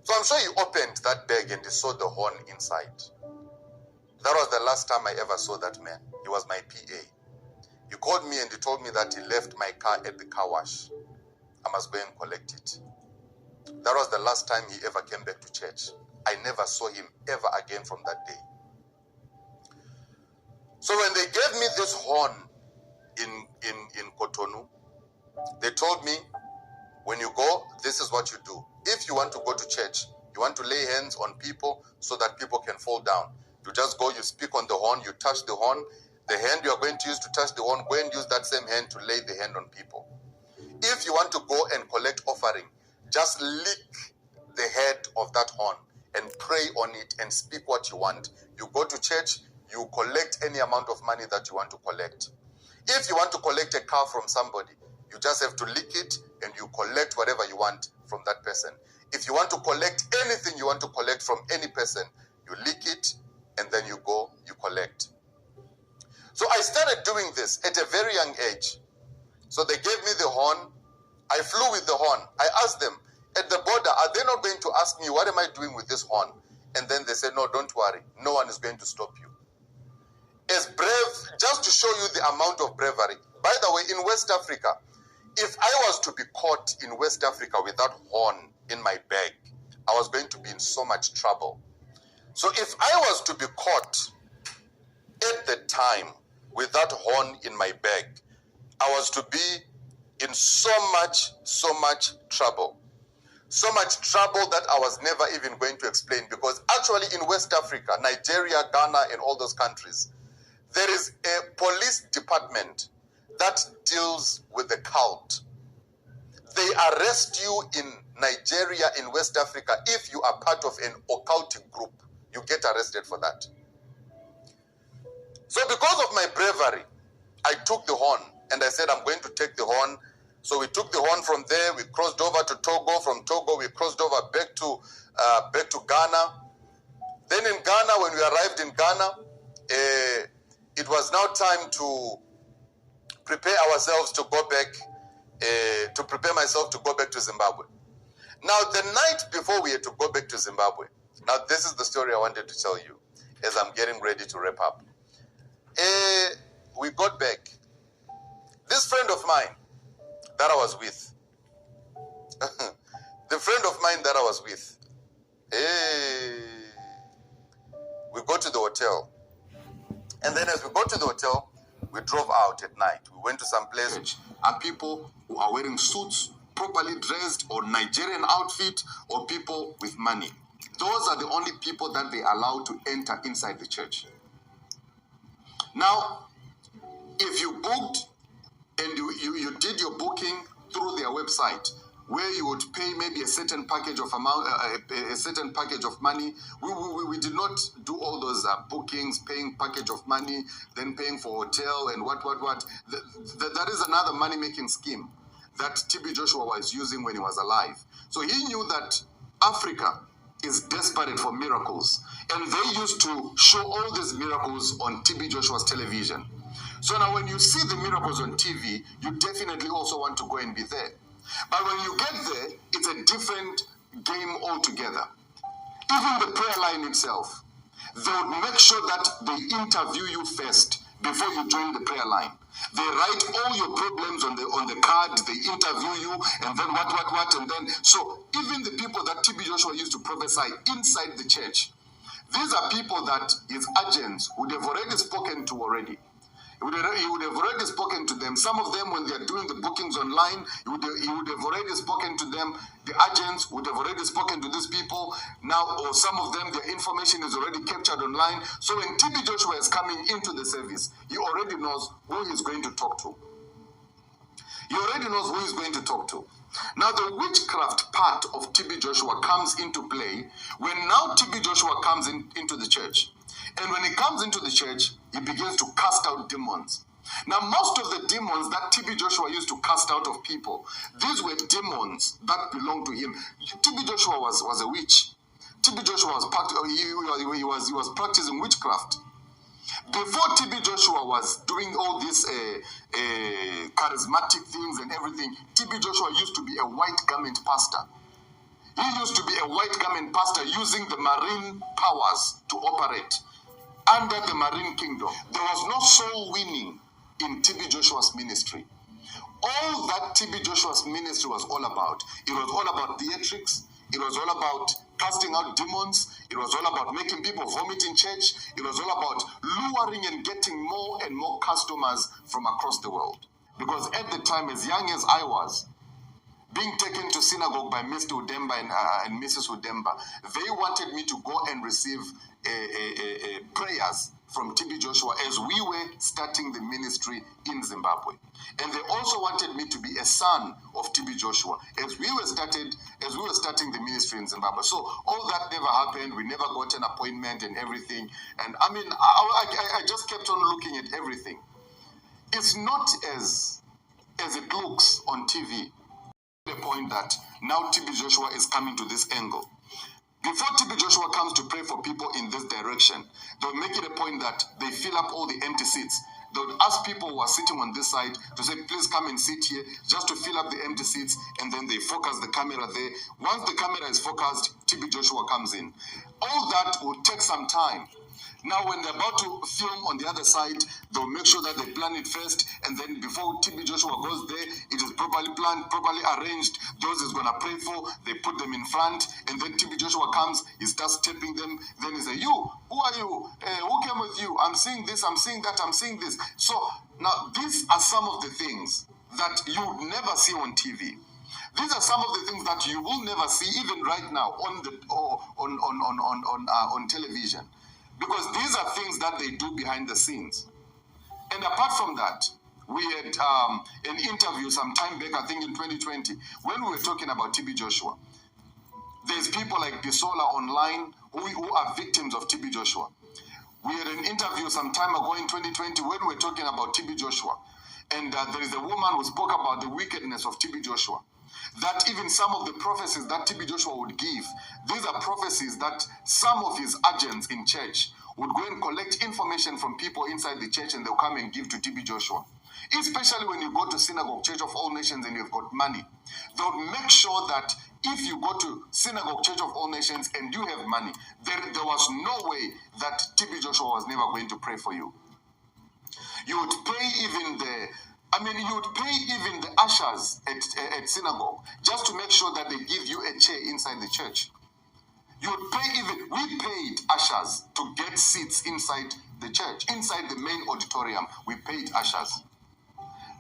So I'm sure he opened that bag and he saw the horn inside. That was the last time I ever saw that man. He was my PA. He called me and he told me that he left my car at the car wash. I must go and collect it. That was the last time he ever came back to church. I never saw him ever again from that day. So when they gave me this horn in Cotonou, they told me, when you go, this is what you do. If you want to go to church, you want to lay hands on people so that people can fall down. You just go, you speak on the horn, you touch the horn. The hand you are going to use to touch the horn, go and use that same hand to lay the hand on people. If you want to go and collect offering, just lick the head of that horn and pray on it and speak what you want. You go to church, you collect any amount of money that you want to collect. If you want to collect a car from somebody, you just have to lick it and you collect whatever you want from that person. If you want to collect anything you want to collect from any person, you lick it and then you go, you collect. So I started doing this at a very young age. So they gave me the horn. I flew with the horn. I asked them, at the border, are they not going to ask me, what am I doing with this horn? And then they said, no, don't worry. No one is going to stop you. As brave, just to show you the amount of bravery. By the way, in West Africa, if I was to be caught in West Africa with that horn in my bag, I was going to be in so much trouble. So if I was to be caught at the time with that horn in my bag, I was to be in so much trouble. So much trouble that I was never even going to explain, because actually in West Africa, Nigeria, Ghana, and all those countries, there is a police department that deals with the cult. They arrest you in Nigeria, in West Africa, if you are part of an occultic group. You get arrested for that. So because of my bravery, I took the horn and I said, I'm going to take the horn. So we took the horn from there, we crossed over to Togo. From Togo, we crossed over back to Ghana. Then in Ghana, when we arrived in Ghana, it was now time to prepare ourselves to go back, to prepare myself to go back to Zimbabwe. Now, the night before we had to go back to Zimbabwe, now this is the story I wanted to tell you as I'm getting ready to wrap up. We got back. This friend of mine that I was with, the friend of mine that I was with, we go to the hotel. And then as we got to the hotel, we drove out at night. We went to some place. Are people who are wearing suits, properly dressed, or Nigerian outfit, or people with money. Those are the only people that they allow to enter inside the church. Now, if you booked and you did your booking through their website, where you would pay maybe a certain package of amount, a certain package of money. We did not do all those bookings, paying package of money, then paying for hotel and what. That is another money-making scheme that TB Joshua was using when he was alive. So he knew that Africa is desperate for miracles, and they used to show all these miracles on TB Joshua's television. So now when you see the miracles on TV, you definitely also want to go and be there. But when you get there, it's a different game altogether. Even the prayer line itself, they would make sure that they interview you first before you join the prayer line. They write all your problems on the card, they interview you, and then what, and then... So even the people that TB Joshua used to prophesy inside the church, these are people that his agents would have already spoken to already. He would have already spoken to them. Some of them, when they are doing the bookings online, he would have already spoken to them. The agents would have already spoken to these people. Now, or some of them, their information is already captured online. So when TB Joshua is coming into the service, he already knows who he's going to talk to. He already knows who he's going to talk to. Now, the witchcraft part of TB Joshua comes into play when now TB Joshua comes into the church. And when he comes into the church, he begins to cast out demons. Now, most of the demons that TB Joshua used to cast out of people, these were demons that belonged to him. TB Joshua was a witch. TB Joshua was practicing witchcraft. Before TB Joshua was doing all these charismatic things and everything, TB Joshua used to be a white garment pastor. He used to be a white garment pastor using the marine powers to operate under the marine kingdom. There was no soul winning in TB Joshua's ministry. All that TB Joshua's ministry was all about, it was all about theatrics, it was all about casting out demons, it was all about making people vomit in church, it was all about luring and getting more and more customers from across the world. Because at the time, as young as I was, being taken to synagogue by Mr. Udemba and Mrs. Udemba, they wanted me to go and receive prayers from TB Joshua as we were starting the ministry in Zimbabwe. And they also wanted me to be a son of TB Joshua as we were starting the ministry in Zimbabwe. So all that never happened. We never got an appointment and everything. And I mean, I just kept on looking at everything. It's not as it looks on TV. The point that now TB Joshua is coming to this angle. Before TB Joshua comes to pray for people in this direction, they'll make it a point that they fill up all the empty seats. They would ask people who are sitting on this side to say, please come and sit here, just to fill up the empty seats, and then they focus the camera there. Once the camera is focused, TB Joshua comes in. All that will take some time. Now, when they're about to film on the other side, they'll make sure that they plan it first, and then before TB Joshua goes there, it is properly planned, properly arranged. Those he's going to pray for, they put them in front, and then TB Joshua comes, he starts tapping them, then he says, you, who are you? Who came with you? I'm seeing this, I'm seeing that, I'm seeing this. So, now, these are some of the things that you would never see on TV. These are some of the things that you will never see, even right now, on television. Because these are things that they do behind the scenes. And apart from that, we had an interview some time back, I think in 2020, when we were talking about TB Joshua. There's people like Bisola online who are victims of TB Joshua. We had an interview some time ago in 2020 when we were talking about TB Joshua. And there is a woman who spoke about the wickedness of TB Joshua. That even some of the prophecies that TB Joshua would give, these are prophecies that some of his agents in church would go and collect information from people inside the church, and they'll come and give to TB Joshua. Especially when you go to Synagogue Church of All Nations and you've got money. They'll make sure that if you go to Synagogue Church of All Nations and you have money, there was no way that TB Joshua was never going to pray for you. You would pay even you would pay even the ushers at synagogue just to make sure that they give you a chair inside the church. You would pay we paid ushers to get seats inside the church, inside the main auditorium. We paid ushers.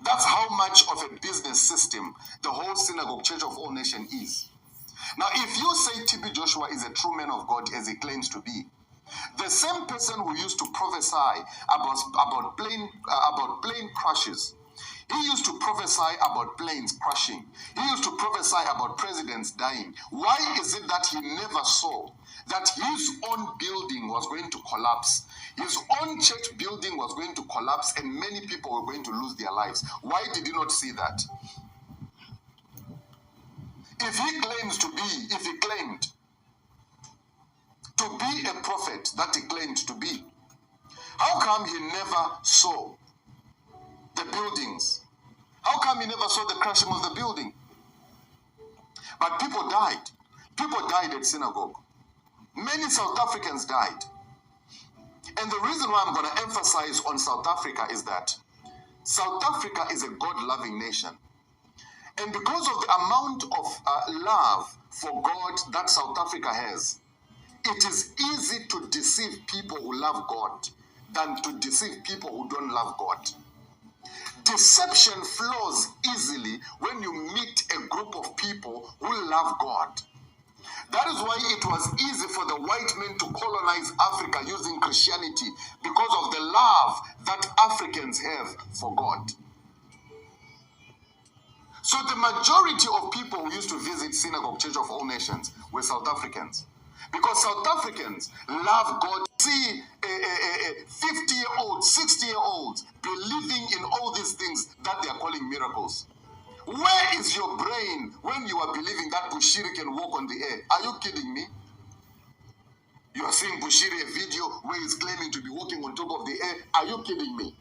That's how much of a business system the whole Synagogue Church of All Nations is. Now, if you say TB Joshua is a true man of God as he claims to be, the same person who used to prophesy about plane crashes, he used to prophesy about planes crashing. He used to prophesy about presidents dying. Why is it that he never saw that his own building was going to collapse? His own church building was going to collapse and many people were going to lose their lives. Why did he not see that? If he claimed to be a prophet that he claimed to be, how come he never saw the buildings? How come he never saw the crashing of the building? But people died. People died at synagogue. Many South Africans died. And the reason why I'm going to emphasize on South Africa is that South Africa is a God-loving nation. And because of the amount of love for God that South Africa has, it is easy to deceive people who love God than to deceive people who don't love God. Deception flows easily when you meet a group of people who love God. That is why it was easy for the white men to colonize Africa using Christianity, because of the love that Africans have for God. So the majority of people who used to visit Synagogue Church of All Nations were South Africans. Because South Africans love God. See 50-year-olds, 60-year-olds believing in all these things that they are calling miracles. Where is your brain when you are believing that Bushiri can walk on the air? Are you kidding me? You are seeing Bushiri a video where he's claiming to be walking on top of the air. Are you kidding me?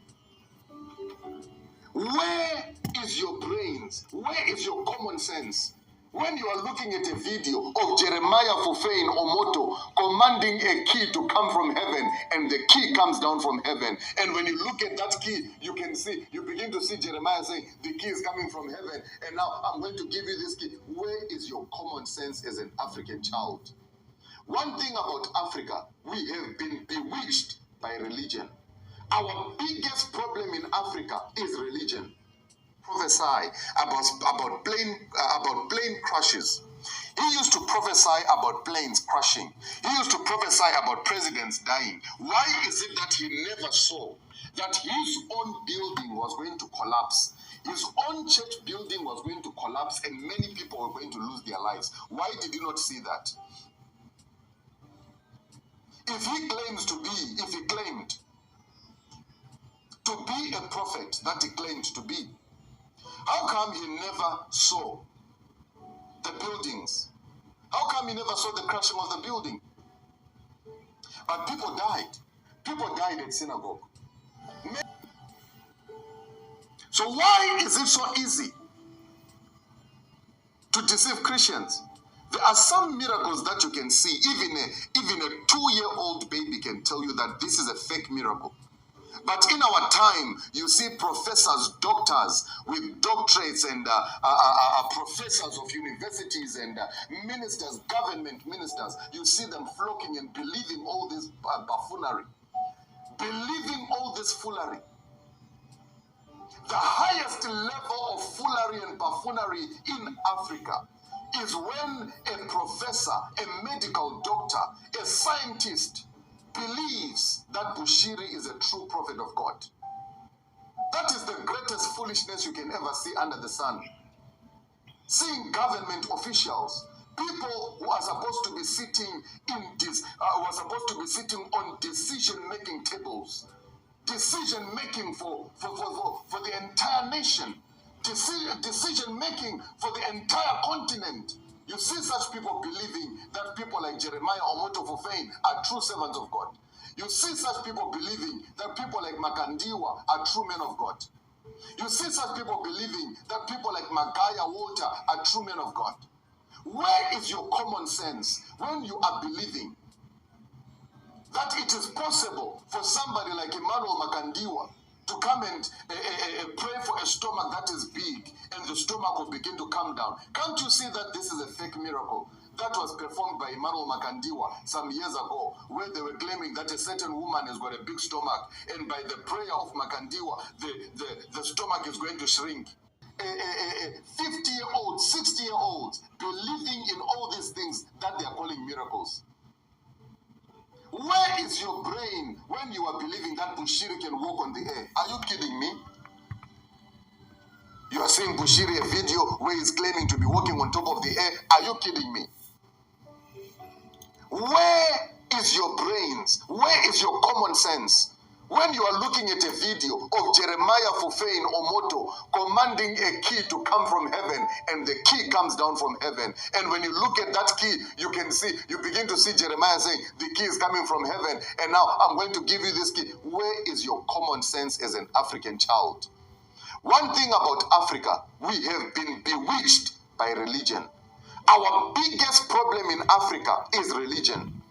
Where is your brains? Where is your common sense? When you are looking at a video of Jeremiah Fufein Omoto commanding a key to come from heaven, and the key comes down from heaven, and when you look at that key, you begin to see Jeremiah saying, the key is coming from heaven, and now I'm going to give you this key. Where is your common sense as an African child? One thing about Africa, we have been bewitched by religion. Our biggest problem in Africa is religion. Prophesy about plane crashes. He used to prophesy about planes crashing. He used to prophesy about presidents dying. Why is it that he never saw that his own building was going to collapse? His own church building was going to collapse and many people were going to lose their lives. Why did he not see that? If he claimed to be a prophet that he claimed to be, how come he never saw the buildings? How come he never saw the crashing of the building? But people died. People died at synagogue. So why is it so easy to deceive Christians? There are some miracles that you can see. Even a 2-year-old baby can tell you that this is a fake miracle. But in our time, you see professors, doctors with doctorates and professors of universities and ministers, government ministers. You see them flocking and believing all this buffoonery. Believing all this foolery. The highest level of foolery and buffoonery in Africa is when a professor, a medical doctor, a scientist believes that Bushiri is a true prophet of God. That is the greatest foolishness you can ever see under the sun. Seeing government officials, people who are supposed to be sitting on decision-making tables, decision-making for the entire nation, decision-making for the entire continent. You see such people believing that people like Jeremiah Omoto Fufein are true servants of God. You see such people believing that people like Makandiwa are true men of God. You see such people believing that people like Magaya Walter are true men of God. Where is your common sense when you are believing that it is possible for somebody like Emmanuel Makandiwa to come and pray for a stomach that is big, and the stomach will begin to come down. Can't you see that this is a fake miracle that was performed by Emmanuel Makandiwa some years ago, where they were claiming that a certain woman has got a big stomach, and by the prayer of Makandiwa, the stomach is going to shrink. 50-year-olds, 60-year-olds believing in all these things that they are calling miracles. Where is your brain when you are believing that Bushiri can walk on the air? Are you kidding me? You are seeing Bushiri a video where he's claiming to be walking on top of the air. Are you kidding me? Where is your brains? Where is your common sense? When you are looking at a video of Jeremiah Fufein Omoto commanding a key to come from heaven, and the key comes down from heaven, and when you look at that key, you begin to see Jeremiah saying, the key is coming from heaven, and now I'm going to give you this key. Where is your common sense as an African child? One thing about Africa, we have been bewitched by religion. Our biggest problem in Africa is religion.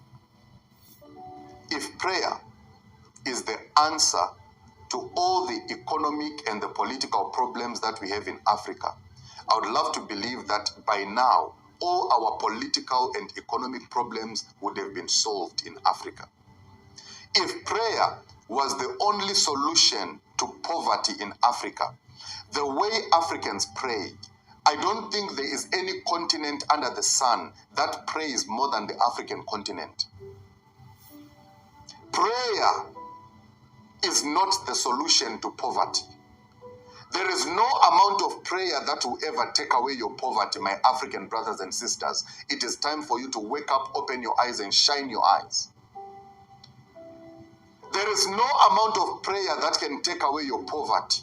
If prayer is the answer to all the economic and the political problems that we have in Africa, I would love to believe that by now, all our political and economic problems would have been solved in Africa. If prayer was the only solution to poverty in Africa, the way Africans pray, I don't think there is any continent under the sun that prays more than the African continent. Prayer is not the solution to poverty. There is no amount of prayer that will ever take away your poverty, my African brothers and sisters. It is time for you to wake up, open your eyes, and shine your eyes. There is no amount of prayer that can take away your poverty.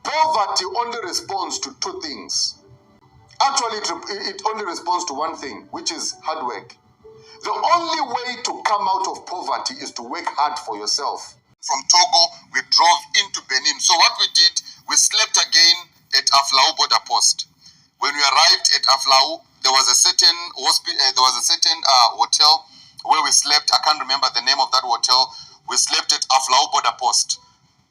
Poverty only responds to two things. Actually, it only responds to one thing, which is hard work. The only way to come out of poverty is to work hard for yourself. From Togo, we drove into Benin. So what we did, we slept again at Aflao border post. When we arrived at Aflao, there was a certain hotel where we slept. I can't remember the name of that hotel. We slept at Aflao border post.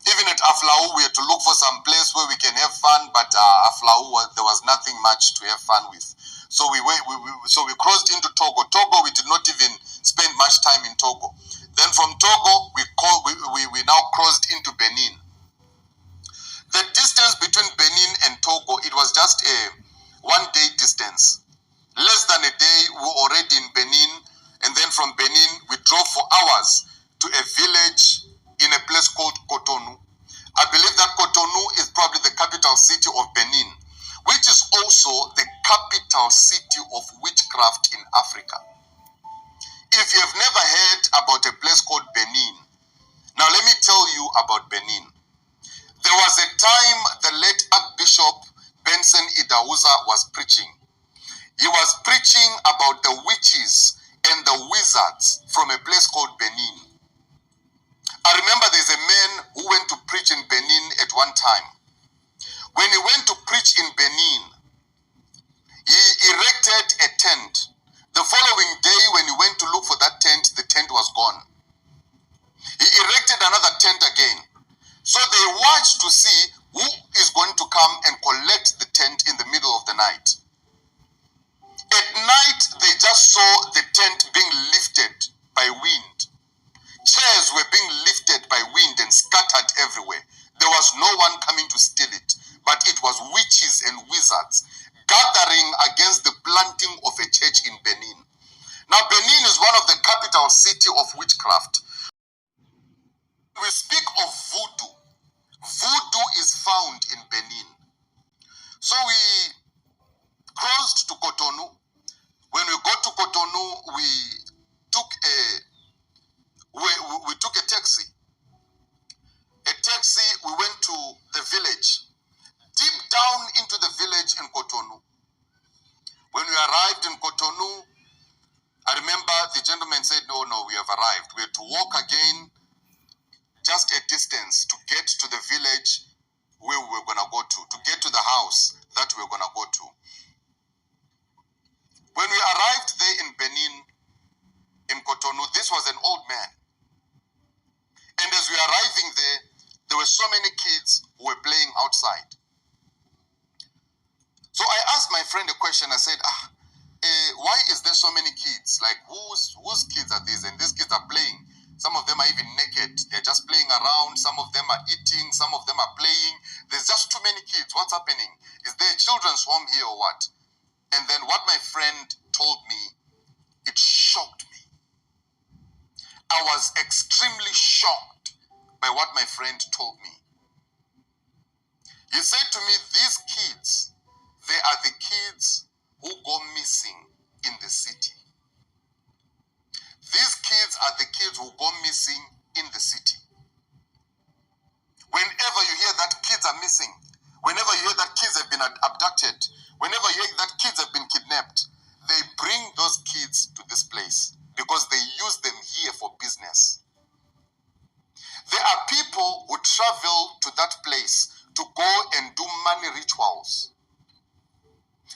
Even at Aflao, we had to look for some place where we can have fun, but Aflao, there was nothing much to have fun with. So we crossed into Togo. Togo, we did not even spend much time in Togo. Then from Togo, we now crossed into Benin. The distance between Benin and Togo, it was just a one-day distance. Less than a day, we were already in Benin, and then from Benin, we drove for hours to a village in a place called Cotonou. I believe that Cotonou is probably the capital city of Benin, which is also the capital city of witchcraft in Africa. If you have never heard about a place called Benin, now let me tell you about Benin. There was a time the late Archbishop Benson Idahuza was preaching. He was preaching about the witches and the wizards from a place called Benin. I remember there's a man who went to preach in Benin at one time. When he went to preach in Benin, he erected a tent. The following day, when he went to look for that tent, the tent was gone. He erected another tent again. So they watched to see who is going to come and collect the tent in the middle of the night. At night, they just saw the tent being lifted by wind. Chairs were being lifted by wind and scattered everywhere. There was no one coming to steal it, but it was witches and wizards gathering against the planting of a church in Benin. Now, Benin is one of the capital city of witchcraft. We speak of voodoo. Voodoo is found in Benin. So we crossed to Cotonou. When we got to Cotonou, we took a taxi. We went to the village. Deep down into the village in Cotonou. When we arrived in Cotonou, I remember the gentleman said, no, we have arrived. We had to walk again just a distance to get to the village where we were going to go to get to the house that we were going to go to. When we arrived there in Benin, in Cotonou, this was an old man. And as we were arriving there were so many friend a question. I said, why is there so many kids? Like, whose kids are these? And these kids are playing. Some of them are even naked. They're just playing around. Some of them are eating. Some of them are playing. There's just too many kids. What's happening? Is there a children's home here or what? And then what my friend told me, it shocked me. I was extremely shocked by what my friend told me. He said to me, these kids, they are the kids who go missing in the city. These kids are the kids who go missing in the city. Whenever you hear that kids are missing, whenever you hear that kids have been abducted, whenever you hear that kids have been kidnapped, they bring those kids to this place because they use them here for business. There are people who travel to that place to go and do money rituals.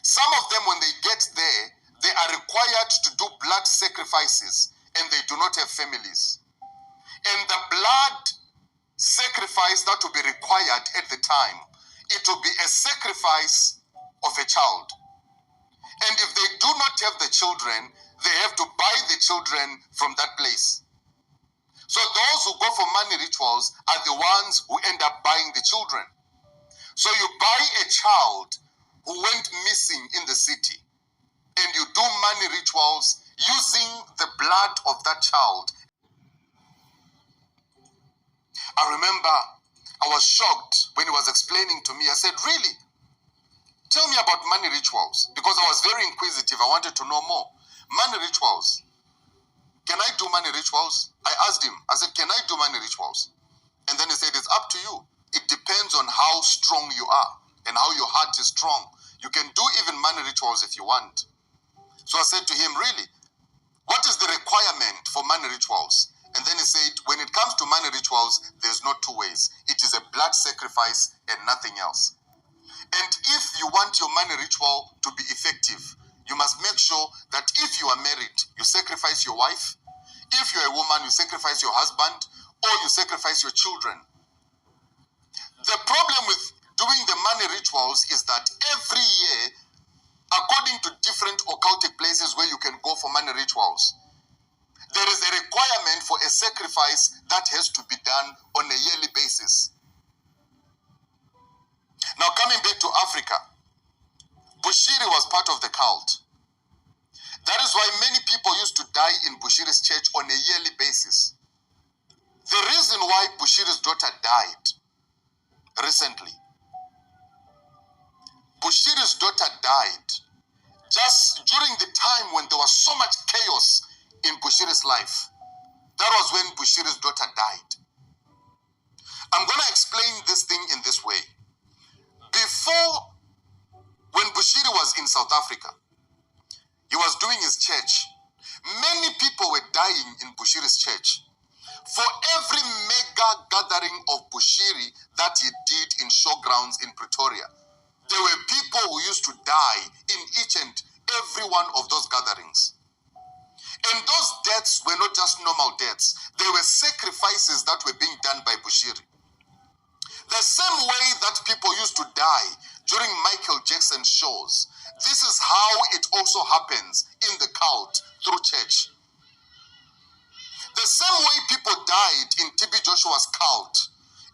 Some of them, when they get there, they are required to do blood sacrifices, and they do not have families. And the blood sacrifice that will be required at the time, it will be a sacrifice of a child. And if they do not have the children, they have to buy the children from that place. So those who go for money rituals are the ones who end up buying the children. So you buy a child who went missing in the city, and you do money rituals using the blood of that child. I remember I was shocked when he was explaining to me. I said, really? Tell me about money rituals, because I was very inquisitive. I wanted to know more. Money rituals. Can I do money rituals? I asked him. I said, can I do money rituals? And then he said, it's up to you. It depends on how strong you are and how your heart is strong. You can do even money rituals if you want. So I said to him, really? What is the requirement for money rituals? And then he said, when it comes to money rituals, there's no two ways. It is a blood sacrifice and nothing else. And if you want your money ritual to be effective, you must make sure that if you are married, you sacrifice your wife. If you're a woman, you sacrifice your husband, or you sacrifice your children. The problem with doing the money rituals is that every year, according to different occultic places where you can go for money rituals, there is a requirement for a sacrifice that has to be done on a yearly basis. Now, coming back to Africa, Bushiri was part of the cult. That is why many people used to die in Bushiri's church on a yearly basis. The reason why Bushiri's daughter died recently, Bushiri's daughter died just during the time when there was so much chaos in Bushiri's life. That was when Bushiri's daughter died. I'm going to explain this thing in this way. Before, when Bushiri was in South Africa, he was doing his church. Many people were dying in Bushiri's church. For every mega gathering of Bushiri that he did in showgrounds in Pretoria, there were people who used to die in each and every one of those gatherings. And those deaths were not just normal deaths. They were sacrifices that were being done by Bushiri. The same way that people used to die during Michael Jackson shows, this is how it also happens in the cult through church. The same way people died in TB Joshua's cult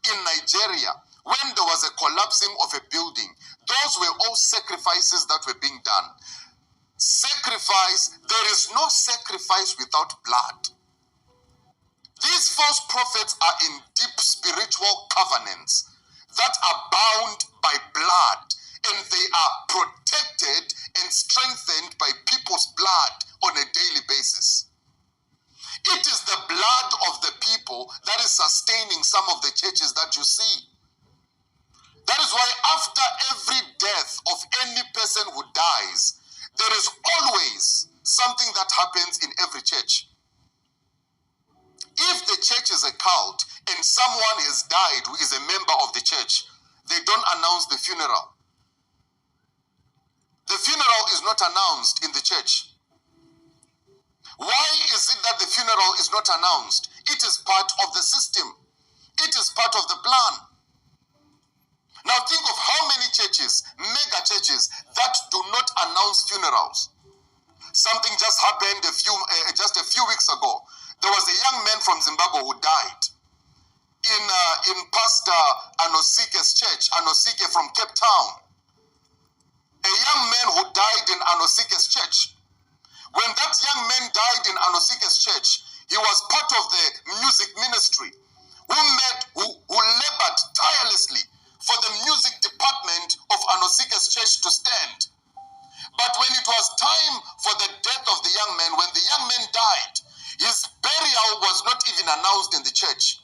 in Nigeria when there was a collapsing of a building, those were all sacrifices that were being done. Sacrifice, there is no sacrifice without blood. These false prophets are in deep spiritual covenants that are bound by blood, and they are protected and strengthened by people's blood on a daily basis. It is the blood of the people that is sustaining some of the churches that you see. That is why after every death of any person who dies, there is always something that happens in every church. If the church is a cult and someone has died who is a member of the church, they don't announce the funeral. The funeral is not announced in the church. Why is it that the funeral is not announced? It is part of the system. It is part of the plan. Now think of how many churches, mega churches, that do not announce funerals. Something just happened just a few weeks ago. There was a young man from Zimbabwe who died in Pastor Anosike's church, Anosike from Cape Town. A young man who died in Anosike's church. When that young man died in Anosike's church, he was part of the music ministry who labored tirelessly for the music department of Anosike's church to stand. But when it was time for the death of the young man, when the young man died, his burial was not even announced in the church.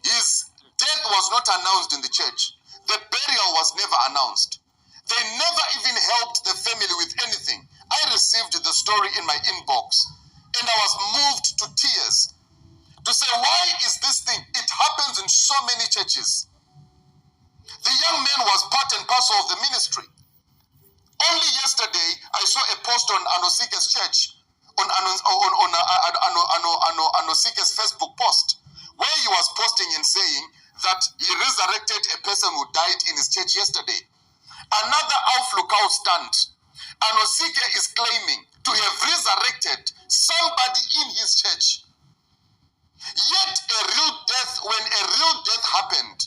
His death was not announced in the church. The burial was never announced. They never even helped the family with anything. I received the story in my inbox and I was moved to tears to say, why is this thing? It happens in so many churches. The young man was part and parcel of the ministry. Only yesterday, I saw a post on Anosike's church, on Anosike's Facebook post, where he was posting and saying that he resurrected a person who died in his church yesterday. Another Auflukau stunt. Anosike is claiming to have resurrected somebody in his church. Yet when a real death happened,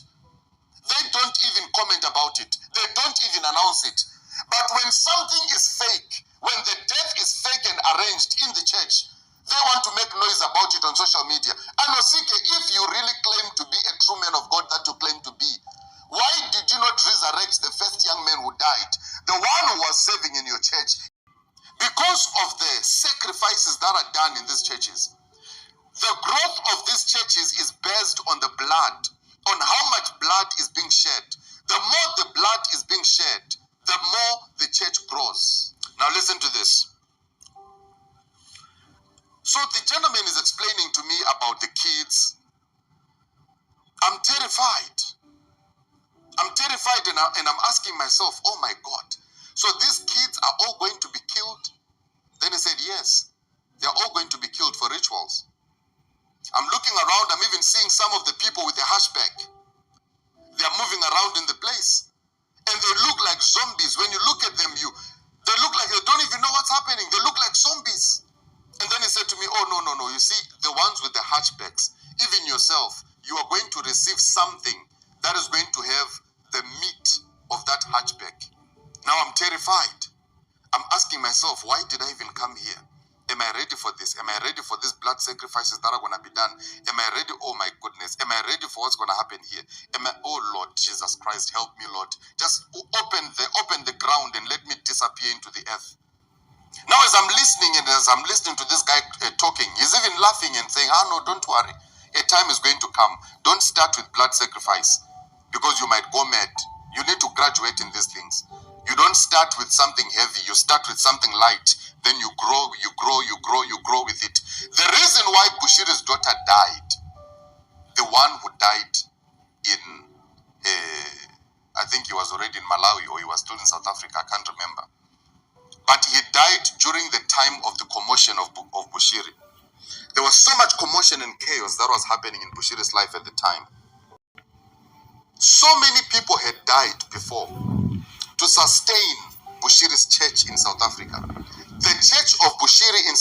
they don't even comment about it. They don't even announce it. But when something is fake, when the death is fake and arranged in the church, they want to make noise about it on social media. Anosike, if you really claim to be a true man of God that you claim to be, why did you not resurrect the first young man who died, the one who was serving in your church? Because of the sacrifices that are done in these churches, the growth of these churches is based on the blood, on how much blood is being shed. The more the blood is being shed, the more the church grows. Now listen to this. So the gentleman is explaining to me about the kids. I'm terrified. I'm terrified and I'm asking myself, oh my God, so these kids are all going to be killed? Then he said, yes, they're all going to be killed for rituals. I'm looking around, I'm even seeing some of the people with the hashback. They're moving around in the place. And they look like zombies. When you look at them, they look like they don't even know what's happening. They look like zombies. And then he said to me, oh, no. You see, the ones with the hatchbacks, even yourself, you are going to receive something that is going to have the meat of that hatchback. Now I'm terrified. I'm asking myself, why did I even come here? Am I ready for this? Am I ready for these blood sacrifices that are going to be done? Am I ready? Oh my goodness. Am I ready for what's going to happen here? Oh Lord Jesus Christ, help me, Lord. Just open the ground and let me disappear into the earth. Now as I'm listening and as I'm listening to this guy talking, he's even laughing and saying, no, don't worry. A time is going to come. Don't start with blood sacrifice because you might go mad. You need to graduate in these things. You don't start with something heavy. You start with something light. Then you grow with it. The reason why Bushiri's daughter died, the one who died in, I think he was already in Malawi or he was still in South Africa, I can't remember. But he died during the time of the commotion of Bushiri. There was so much commotion and chaos that was happening in Bushiri's life at the time. So many people had died before to sustain Bushiri's church in South Africa. The church of Bushiri in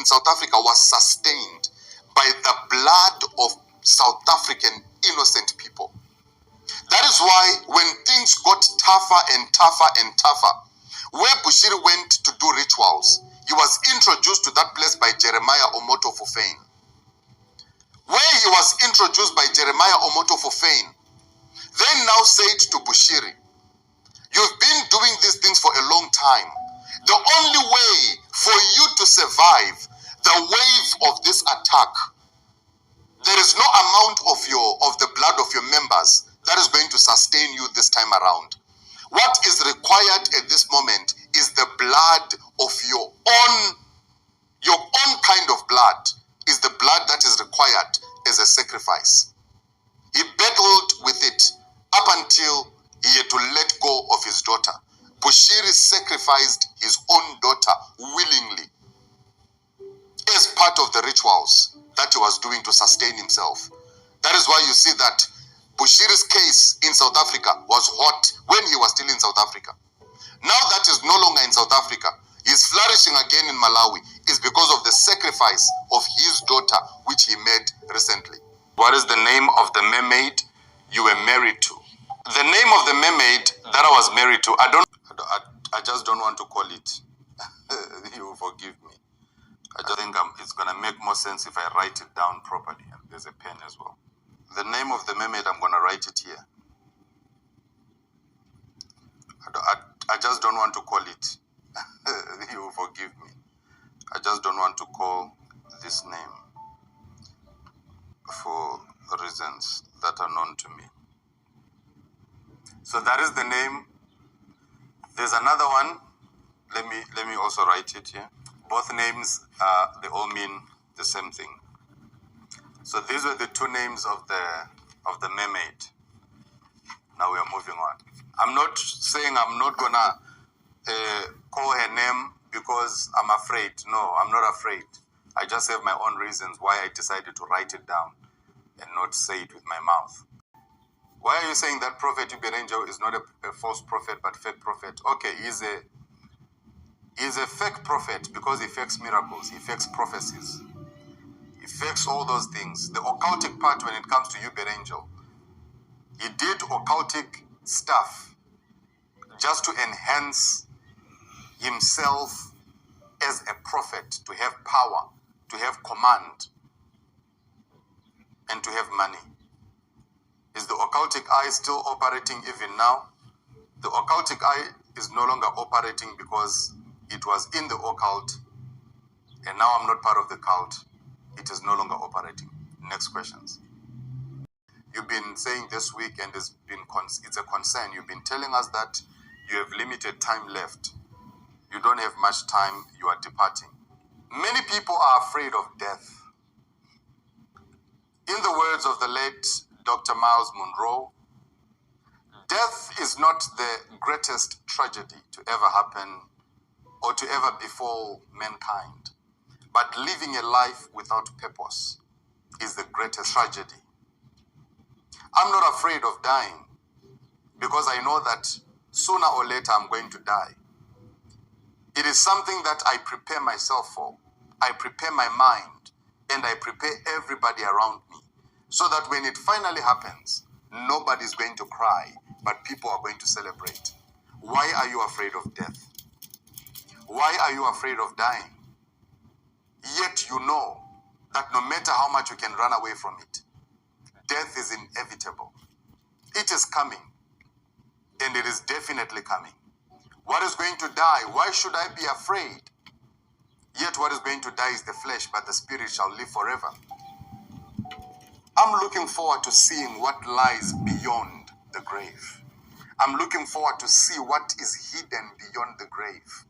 South Africa was sustained by the blood of South African innocent people. That is why when things got tougher and tougher and tougher, where Bushiri went to do rituals, he was introduced to that place by Jeremiah Omoto Fufein. Where he was introduced by Jeremiah Omoto Fufein, they now said to Bushiri, you've been doing these things for a long time. The only way for you to survive the wave of this attack, there is no amount of the blood of your members that is going to sustain you this time around. What is required at this moment is the blood of your own kind of blood, is the blood that is required as a sacrifice. He battled with it up until he had to let go of his daughter. Bushiri sacrificed his own daughter willingly as part of the rituals that he was doing to sustain himself. That is why you see that Bushiri's case in South Africa was hot when he was still in South Africa. Now that is no longer in South Africa. He's flourishing again in Malawi. Is because of the sacrifice of his daughter, which he made recently. What is the name of the mermaid you were married to? The name of the mermaid that I was married to, I just don't want to call it. You will forgive me. I just think it's going to make more sense if I write it down properly. And there's a pen as well. The name of the mermaid, I'm going to write it here. I just don't want to call it. You will forgive me. I just don't want to call this name for reasons that are known to me. So that is the name. There's another one. Let me also write it here. Both names, they all mean the same thing. So these were the two names of the mermaid. Now we are moving on. I'm not saying I'm not gonna call her name because I'm afraid. No, I'm not afraid. I just have my own reasons why I decided to write it down and not say it with my mouth. Why are you saying that Prophet Uberenjo is not a false prophet but fake prophet? Okay, he's a fake prophet because he fakes miracles, he fakes prophecies, he fakes all those things. The occultic part when it comes to Uberenjo, he did occultic stuff just to enhance himself as a prophet, to have power, to have command, and to have money. Is the occultic eye still operating even now? The occultic eye is no longer operating because it was in the occult, and now I'm not part of the cult. It is no longer operating. Next questions. You've been saying this week, and it's a concern. You've been telling us that you have limited time left. You don't have much time. You are departing. Many people are afraid of death. In the words of the late Dr. Miles Monroe, death is not the greatest tragedy to ever happen or to ever befall mankind, but living a life without purpose is the greatest tragedy. I'm not afraid of dying because I know that sooner or later I'm going to die. It is something that I prepare myself for. I prepare my mind and I prepare everybody around me so that when it finally happens, nobody's going to cry, but people are going to celebrate. Why are you afraid of death? Why are you afraid of dying? Yet you know that no matter how much you can run away from it, death is inevitable. It is coming, and it is definitely coming. What is going to die? Why should I be afraid? Yet what is going to die is the flesh, but the spirit shall live forever. I'm looking forward to seeing what lies beyond the grave. I'm looking forward to see what is hidden beyond the grave.